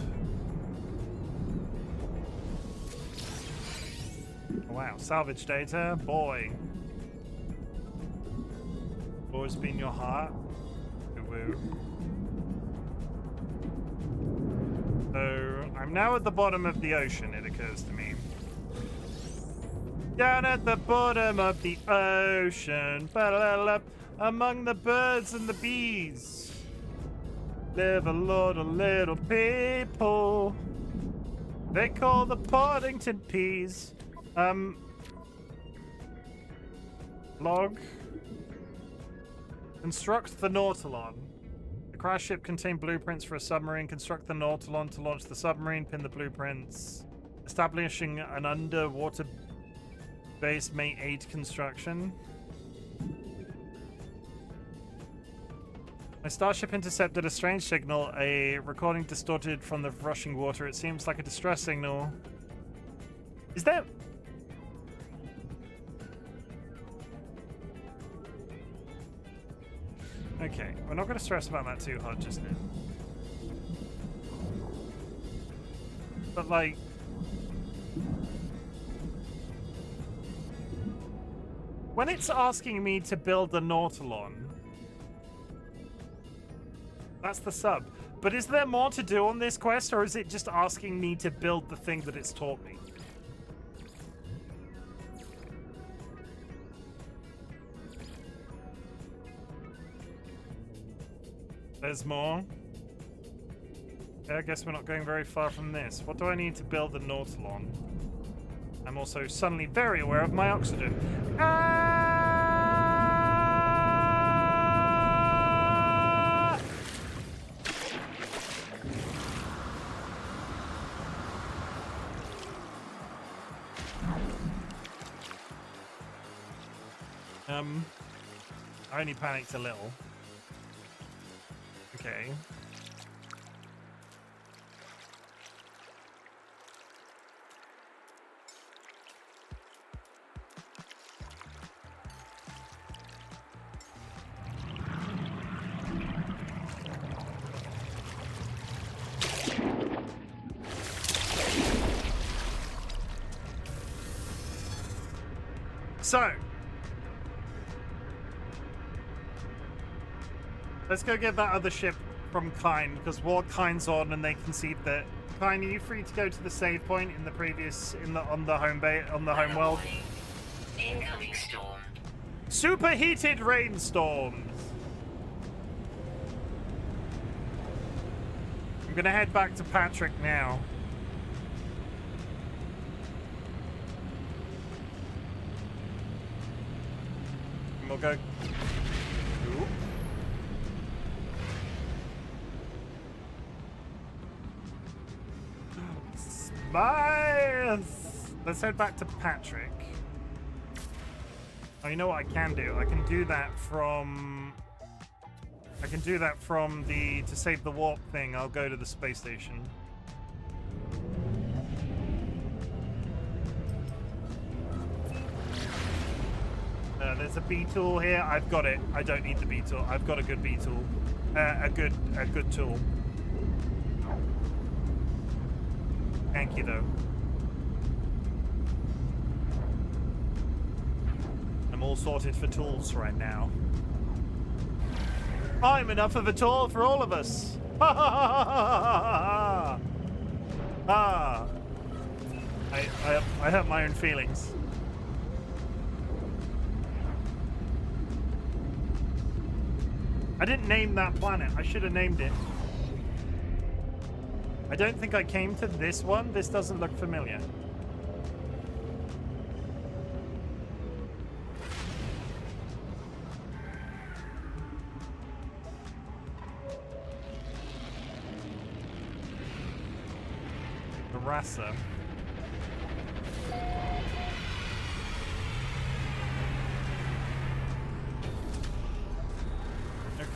Oh, wow, salvage data, boy. Always been your heart. Woo. So I'm now at the bottom of the ocean, it occurs to me. Down at the bottom of the ocean, among the birds and the bees, live a lot of little people. They call the Poddington peas. Log. Construct the Nautilon. The crash ship contained blueprints for a submarine. Construct the Nautilon to launch the submarine. Pin the blueprints. Establishing an underwater base may aid construction. My starship intercepted a strange signal, a recording distorted from the rushing water. It seems like a distress signal. Is there... Okay, we're not going to stress about that too hard just now. But, like... when it's asking me to build a Nautilon... That's the sub. But is there more to do on this quest, or is it just asking me to build the thing that it's taught me? There's more. Yeah, I guess we're not going very far from this. What do I need to build a Nautilon? I'm also suddenly very aware of my oxygen. I only panicked a little. Okay. So, let's go get that other ship from Kine, because War Kine's on and they concede that. Kine, are you free to go to the save point in the previous, on the home world? Incoming storm. Superheated rainstorms. I'm gonna head back to Patrick now. And we'll go. Ooh. Smiles! Let's head back to Patrick. Oh, you know what I can do? I can do that from the to save the warp thing. I'll go to the space station. There's a B tool here. I've got it. I don't need the B tool. I've got a good B tool. A good tool. Thank you, though. I'm all sorted for tools right now. I'm enough of a tool for all of us. Ha ha ha ha ha ha. I hurt my own feelings. I didn't name that planet. I should have named it. I don't think I came to this one. This doesn't look familiar. The Rasa.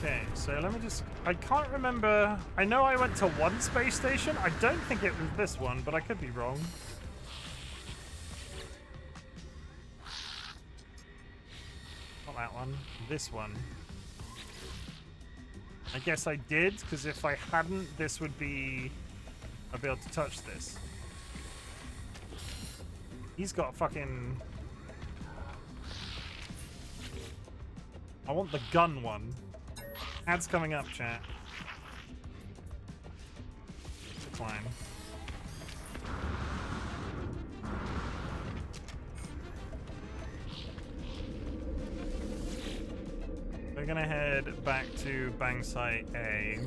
Okay, so let me just... I can't remember... I know I went to one space station. I don't think it was this one, but I could be wrong. Not that one. This one. I guess I did, because if I hadn't, this would be... I'd be able to touch this. He's got fucking... I want the gun one. Ads coming up, chat. Decline. We're gonna head back to Bang Site A.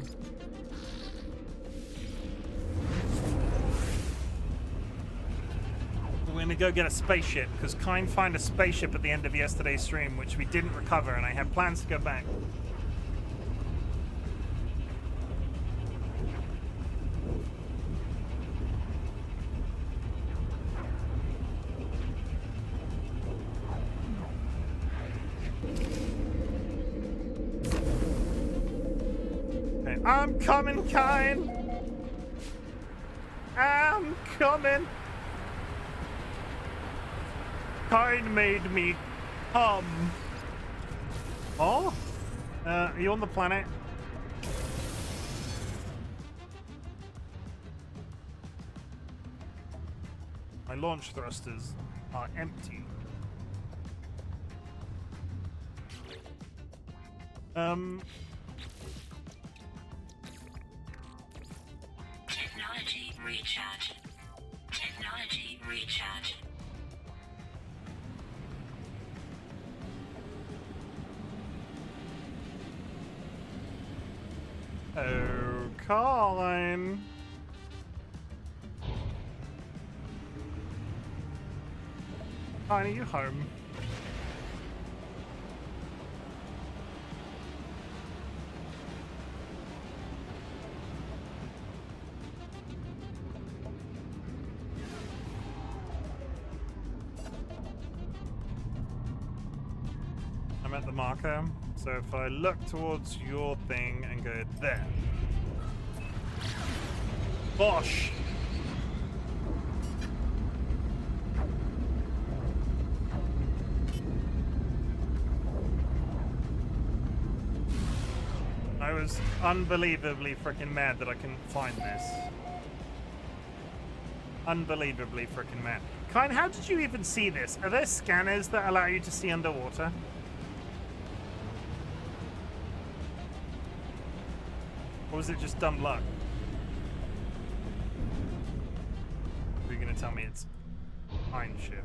We're gonna go get a spaceship, because Kine found a spaceship at the end of yesterday's stream, which we didn't recover, and I have plans to go back. I'm coming, Kine! I'm coming! Kind made me come. Oh? Are you on the planet? My launch thrusters are empty. Technology recharge. Technology recharge. Oh, Colin. Colin, are you home? I'm at the marker, so if I look towards your thing and go there. Bosh! I was unbelievably freaking mad that I couldn't find this. Unbelievably freaking mad. Kine, how did you even see this? Are there scanners that allow you to see underwater? Or was it just dumb luck? Are you going to tell me it's fine shit?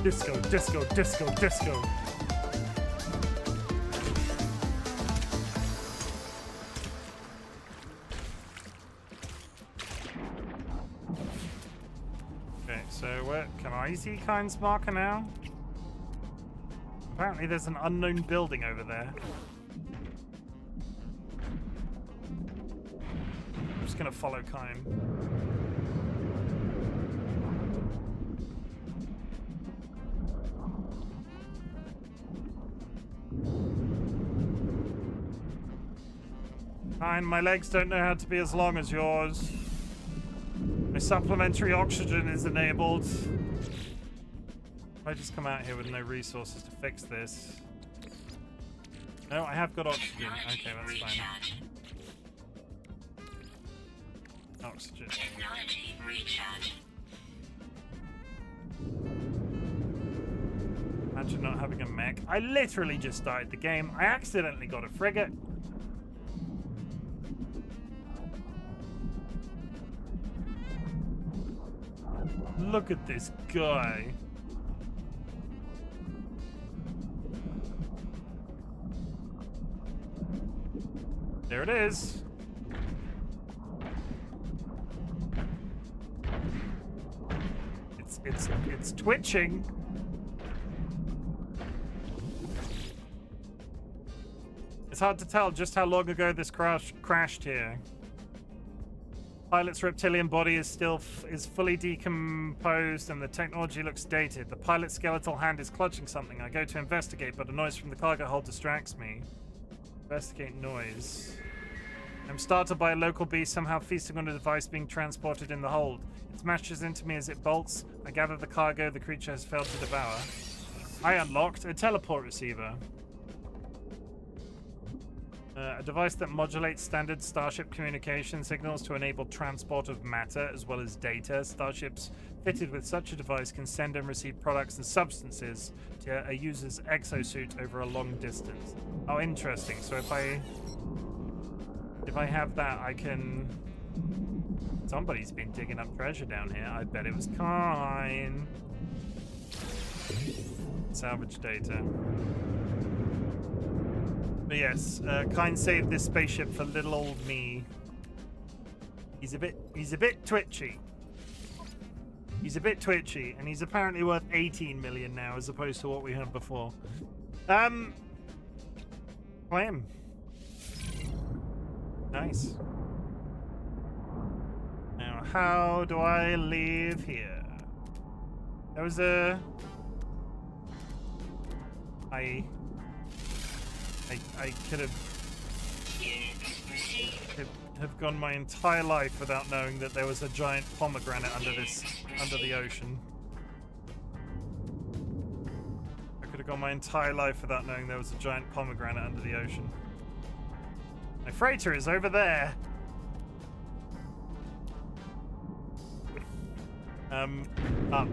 Disco, disco, disco, disco. Okay, so where can I see Kine's marker now? Apparently there's an unknown building over there. I'm just gonna follow Kine. Fine, my legs don't know how to be as long as yours. My supplementary oxygen is enabled. If I just come out here with no resources to fix this. No, I have got oxygen. Okay, that's fine. Oxygen. Technology recharge. Imagine not having a mech. I literally just started the game. I accidentally got a frigate. Look at this guy. There it is. It's twitching. It's hard to tell just how long ago this crashed here. Pilot's reptilian body is fully decomposed and the technology looks dated. The pilot's skeletal hand is clutching something. I go to investigate, but a noise from the cargo hold distracts me. Investigate noise. I'm startled by a local beast somehow feasting on a device being transported in the hold. It smashes into me as it bolts. I gather the cargo the creature has failed to devour. I unlocked a teleport receiver. A device that modulates standard Starship communication signals to enable transport of matter as well as data. Starships fitted with such a device can send and receive products and substances to a user's exosuit over a long distance. Oh, interesting. So if I have that, I can... Somebody's been digging up treasure down here. I bet it was Kine. Salvage data. But yes, Kine saved this spaceship for little old me. He's a bit twitchy. He's a bit twitchy, and he's apparently worth 18 million now, as opposed to what we had before. Claim. Nice. Now, how do I leave here? There was a... I could have gone my entire life without knowing that there was a giant pomegranate under the ocean. I could have gone my entire life without knowing there was a giant pomegranate under the ocean. My freighter is over there. Up.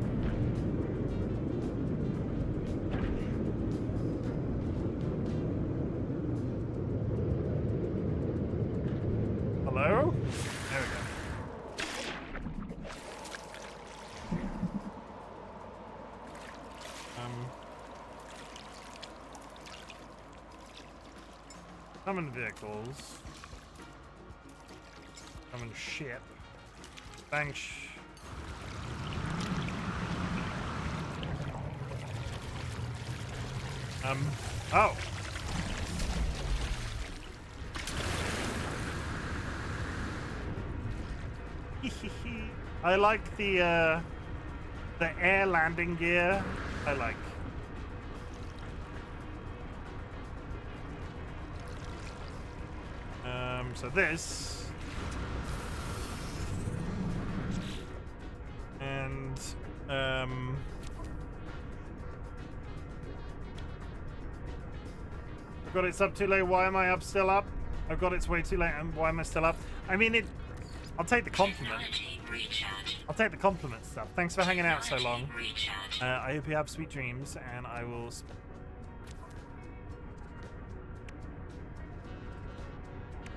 Hello? There we go. Summon vehicles. Summon ship. Bang. Oh. I like the air landing gear. I like. So this and I've got it's up too late. Why am I still up? I've got it's way too late. And why am I still up? I mean, I'll take the compliment. I'll take the compliment stuff. Thanks for hanging out so long. I hope you have sweet dreams, and I will.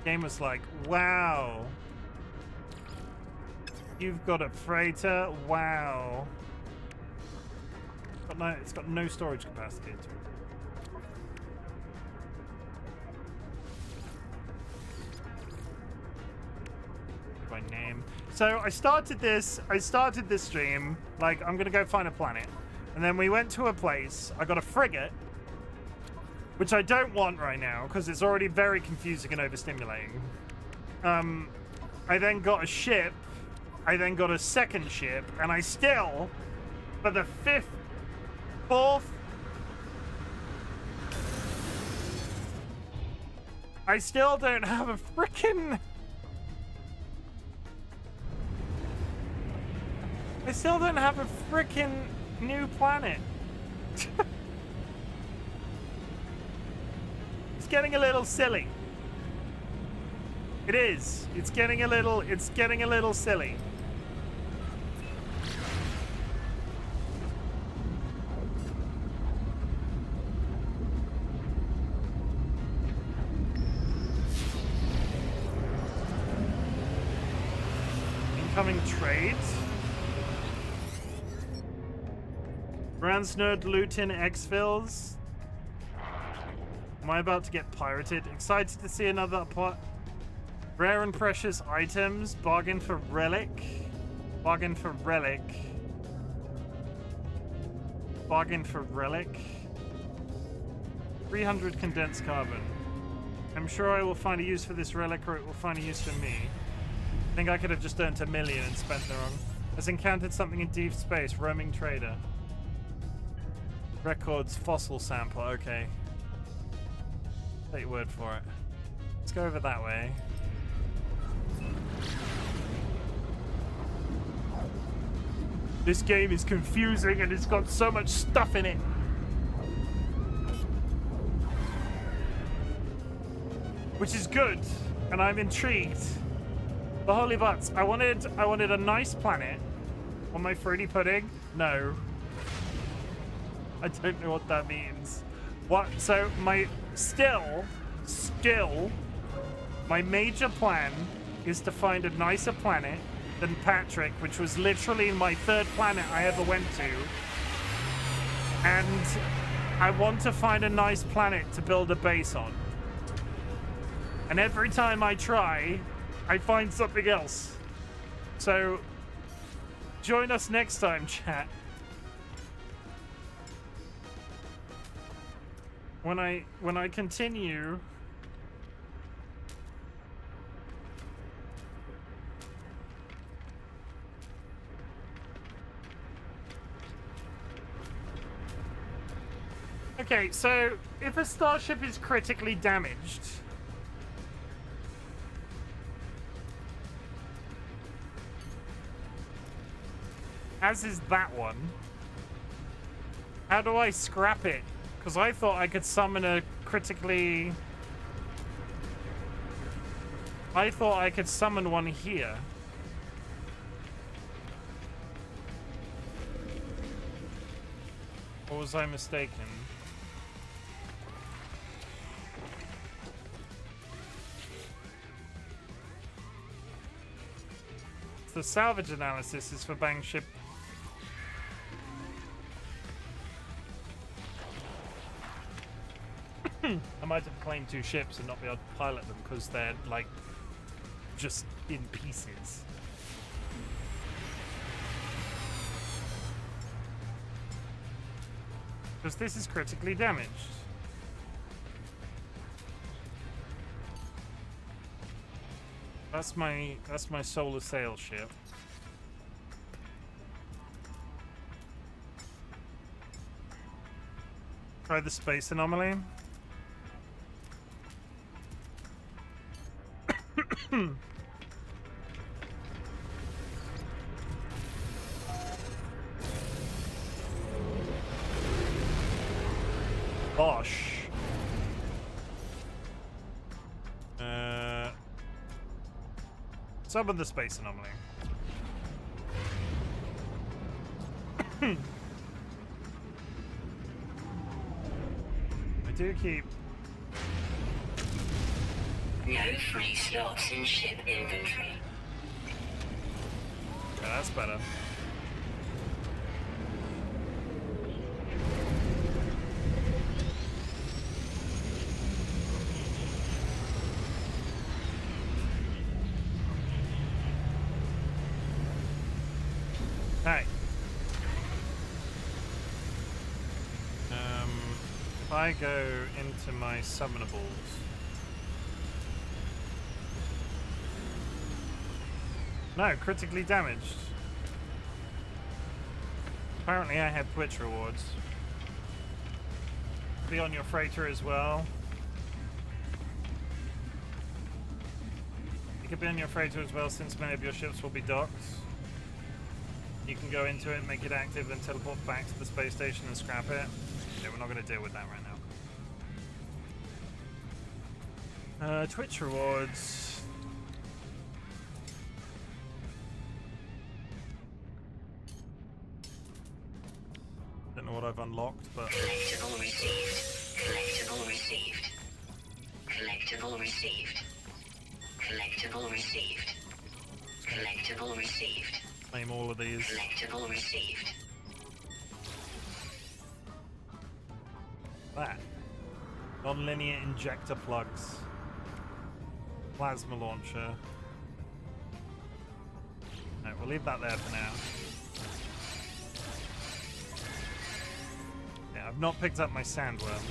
Game was like, wow. You've got a freighter. Wow. It's got no storage capacity at all. My name. So I started this stream like I'm gonna go find a planet, and then we went to a place. I got a frigate, which I don't want right now because it's already very confusing and overstimulating. I then got a ship. I then got a second ship, and I still, for the fourth, I still don't have a frickin'. I still don't have a frickin' new planet. It's getting a little silly. It is. It's getting a little silly. Incoming trades. Bransnerd Luton Exfils. Am I about to get pirated? Excited to see another rare and precious items. Bargain for relic. Bargain for relic. Bargain for relic. 300 condensed carbon. I'm sure I will find a use for this relic, or it will find a use for me. I think I could have just earned $1 million and spent the wrong. Has encountered something in deep space. Roaming trader. Records fossil sample. Okay. Take your word for it. Let's go over that way. This game is confusing and it's got so much stuff in it. Which is good, and I'm intrigued. The holy butts. I wanted a nice planet. On my fruity pudding? No. I don't know what that means. What? So my my major plan is to find a nicer planet than Patrick, which was literally my third planet I ever went to. And I want to find a nice planet to build a base on. And every time I try, I find something else. So join us next time, chat. when I continue. Okay, so if a starship is critically damaged, as is that one, how do I scrap it? Because I thought I could summon a critically... I thought I could summon one here. Or was I mistaken? The salvage analysis is for bang ship. I might have claimed 2 ships and not be able to pilot them because they're like just in pieces. Because this is critically damaged. That's my solar sail ship. Try the space anomaly. Bosh. Summon the space anomaly. I do keep... No free slots in ship inventory. Yeah, that's better. Hey. If I go into my summonables. No, critically damaged. Apparently I had Twitch rewards. Be on your freighter as well. You could be on your freighter as well since many of your ships will be docked. You can go into it, make it active, and teleport back to the space station and scrap it. Yeah, we're not going to deal with that right now. Twitch rewards. Don't know what I've unlocked, but... Collectible received. Collectible received. Collectible received. Collectible received. Collectible received. Claim all of these. Collectible received. That. Non-linear injector plugs. Plasma launcher. No, we'll leave that there for now. Yeah, I've not picked up my sandworm.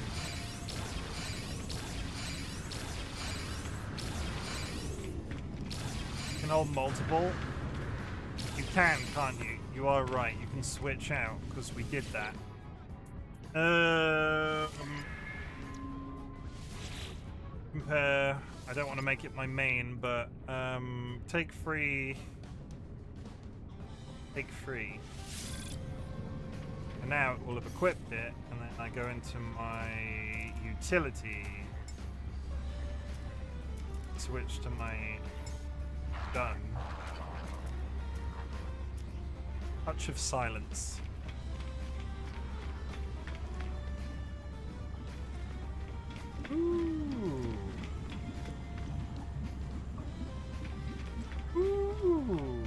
You can hold multiple. You can, can't you? You are right. You can switch out because we did that. Compare. I don't want to make it my main, but take free. Take free. And now it will have equipped it, and then I go into my utility. Switch to my gun. Touch of silence. Ooh. Ooh.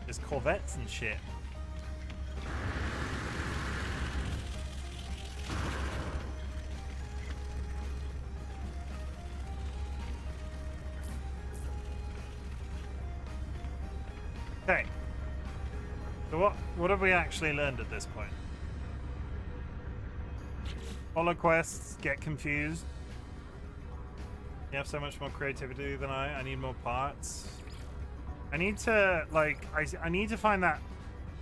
There's corvettes and shit. Okay. So what have we actually learned at this point? Follow quests, get confused. You have so much more creativity than I need more parts. I need to, like, I need to find that.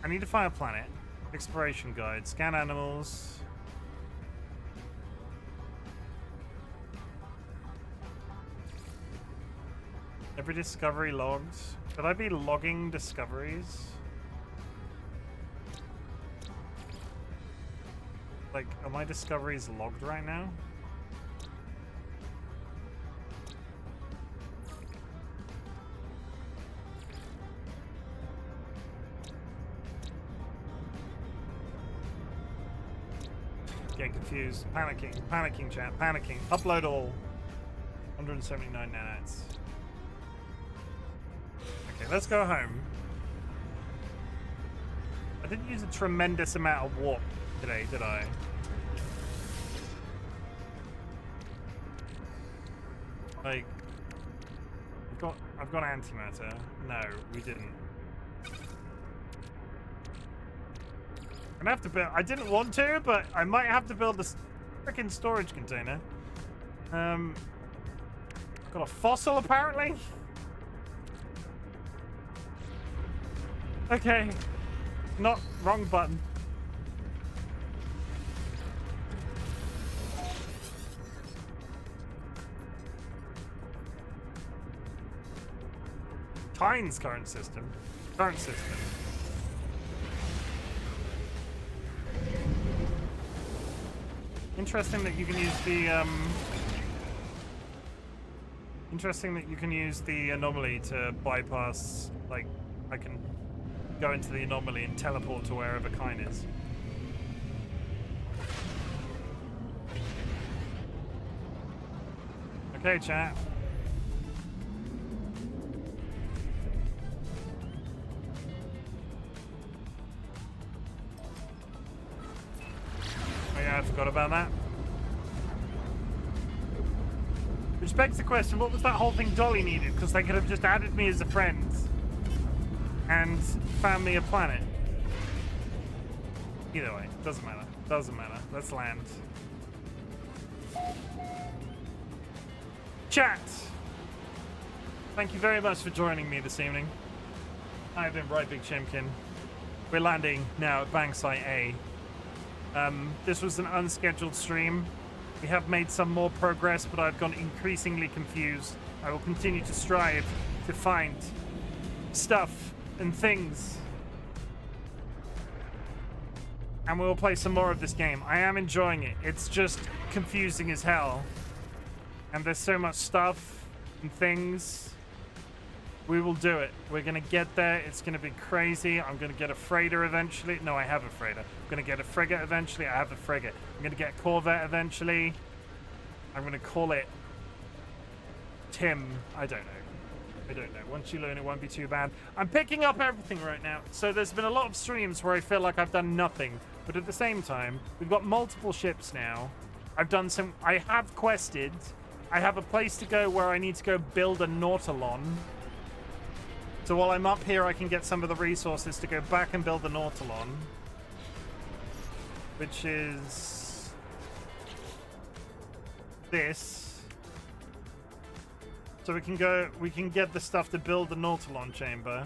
I need to find a planet. Exploration guide. Scan animals. Every discovery logged. Should I be logging discoveries? Like, are my discoveries logged right now? Getting confused. Panicking, chat. Panicking. Upload all. 179 nanites. Okay, let's go home. I didn't use a tremendous amount of warp today, did I? Like, I've got antimatter. No, we didn't. I'm gonna have to build. I didn't want to, but I might have to build this freaking storage container. Got a fossil apparently. Okay, not wrong button. Tyne's current system. Interesting that you can use the interesting that you can use the anomaly to bypass, like, I can go into the anomaly and teleport to wherever Kyne is. Okay, chat. Oh yeah, I forgot about that. Which begs the question, what was that whole thing Dolly needed? Because they could have just added me as a friend and found me a planet. Either way, doesn't matter. Doesn't matter. Let's land. Chat! Thank you very much for joining me this evening. I've been RightBigChimken. We're landing now at Banksite A. This was an unscheduled stream. We have made some more progress, but I've gone increasingly confused. I will continue to strive to find stuff and things. And we'll play some more of this game. I am enjoying it. It's just confusing as hell. And there's so much stuff and things. We will do it. We're gonna get there. It's gonna be crazy. I'm gonna get a freighter eventually. No, I have a freighter. I'm gonna get a frigate eventually. I have a frigate. I'm gonna get a corvette eventually. I'm gonna call it Tim. I don't know. Once you learn, it won't be too bad. I'm picking up everything right now. So there's been a lot of streams where I feel like I've done nothing. But at the same time, we've got multiple ships now. I have quested. I have a place to go where I need to go build a Nautilon. So while I'm up here, I can get some of the resources to go back and build the Nautilon. Which is this. So we can get the stuff to build the Nautilon chamber.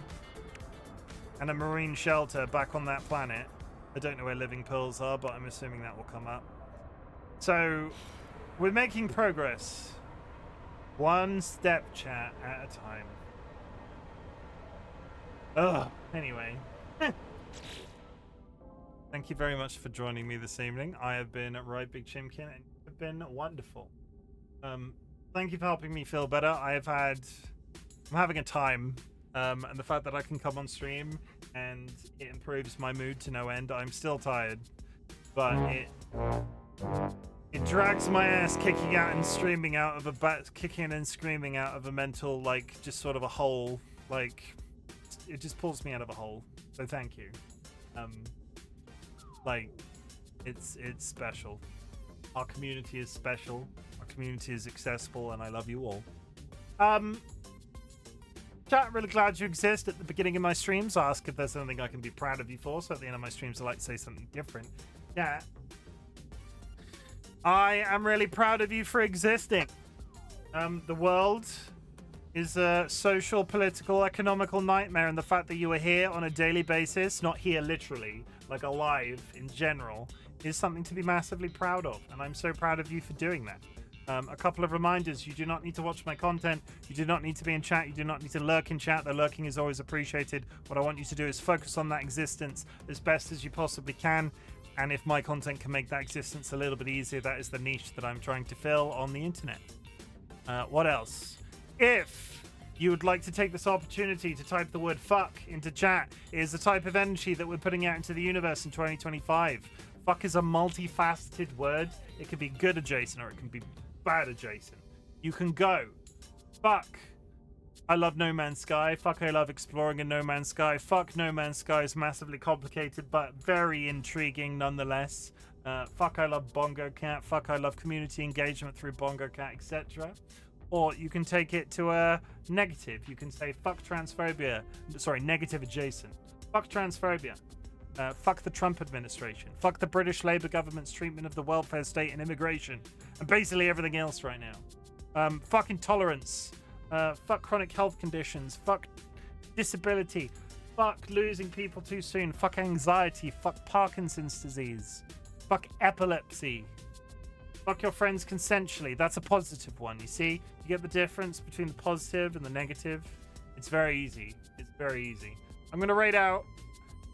And a marine shelter back on that planet. I don't know where living pearls are, but I'm assuming that will come up. So we're making progress. One step, chat, at a time. Ugh. Anyway. Thank you very much for joining me this evening. I have been RightBigChimken, and you've been wonderful. Thank you for helping me feel better. I'm having a time. And the fact that I can come on stream and it improves my mood to no end. I'm still tired, but it drags my ass kicking and screaming out of a mental, like, just sort of a hole. Like, it just pulls me out of a hole. So thank you. Like, it's special. Our community is special. Our community is accessible, and I love you all. Chat, really glad you exist. At the beginning of my streams, I ask if there's something I can be proud of you for. So at the end of my streams, I like to say something different. Yeah. I am really proud of you for existing. The world is a social, political, economical nightmare, and the fact that you are here on a daily basis, not here literally, like alive in general, is something to be massively proud of, and I'm so proud of you for doing that. A couple of reminders: you do not need to watch my content, you do not need to be in chat, you do not need to lurk in chat. The lurking is always appreciated. What I want you to do is focus on that existence as best as you possibly can, and if my content can make that existence a little bit easier, that is the niche that I'm trying to fill on the internet. What else? If you would like to take this opportunity to type the word fuck into chat, it is the type of energy that we're putting out into the universe in 2025. Fuck is a multifaceted word. It can be good adjacent or it can be bad adjacent. You can go, fuck, I love No Man's Sky. Fuck, I love exploring in No Man's Sky. Fuck, No Man's Sky is massively complicated but very intriguing nonetheless. Fuck, I love Bongo Cat. Fuck, I love community engagement through Bongo Cat, etc. Or you can take it to a negative. You can say fuck transphobia. Sorry, negative adjacent. Fuck transphobia. Fuck the Trump administration. Fuck the British Labour government's treatment of the welfare state and immigration. And basically everything else right now. Fuck intolerance. Fuck chronic health conditions. Fuck disability. Fuck losing people too soon. Fuck anxiety. Fuck Parkinson's disease. Fuck epilepsy. Fuck your friends consensually. That's a positive one, you see? You get the difference between the positive and the negative? It's very easy. It's very easy. I'm going to raid out.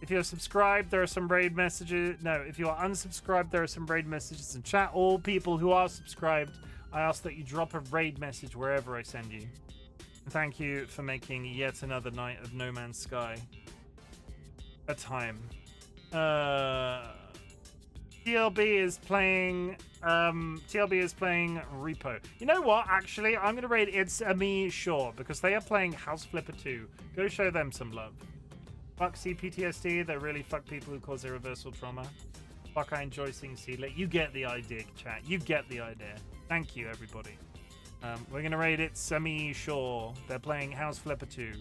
If you're subscribed, there are some raid messages. No, if you are unsubscribed, there are some raid messages in chat. All people who are subscribed, I ask that you drop a raid message wherever I send you. And thank you for making yet another night of No Man's Sky a time. TLB is playing Repo. You know what? Actually, I'm gonna raid It's a Me Sure because they are playing House Flipper 2. Go show them some love. Fuck CPTSD. They really fuck people who cause irreversible trauma. Fuck, I enjoy seeing Seedlit. You get the idea, chat. You get the idea. Thank you, everybody. We're gonna raid It's a Me Sure. They're playing House Flipper 2.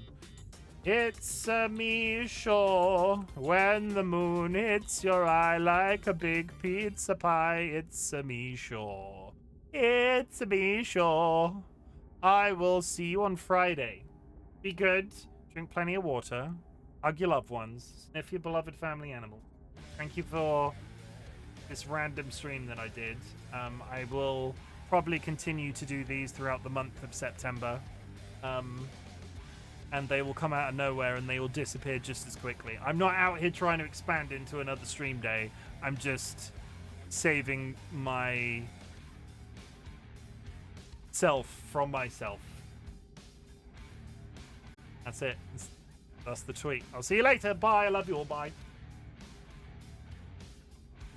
It's a me sure when the moon hits your eye like a big pizza pie. It's a me sure. It's a me sure. I will see you on Friday. Be good. Drink plenty of water. Hug your loved ones. Sniff your beloved family animal. Thank you for this random stream that I did. I will probably continue to do these throughout the month of September. And they will come out of nowhere and they will disappear just as quickly. I'm not out here trying to expand into another stream day. I'm just saving my self from myself. That's it. That's the tweet. I'll see you later. Bye. I love you all. Bye.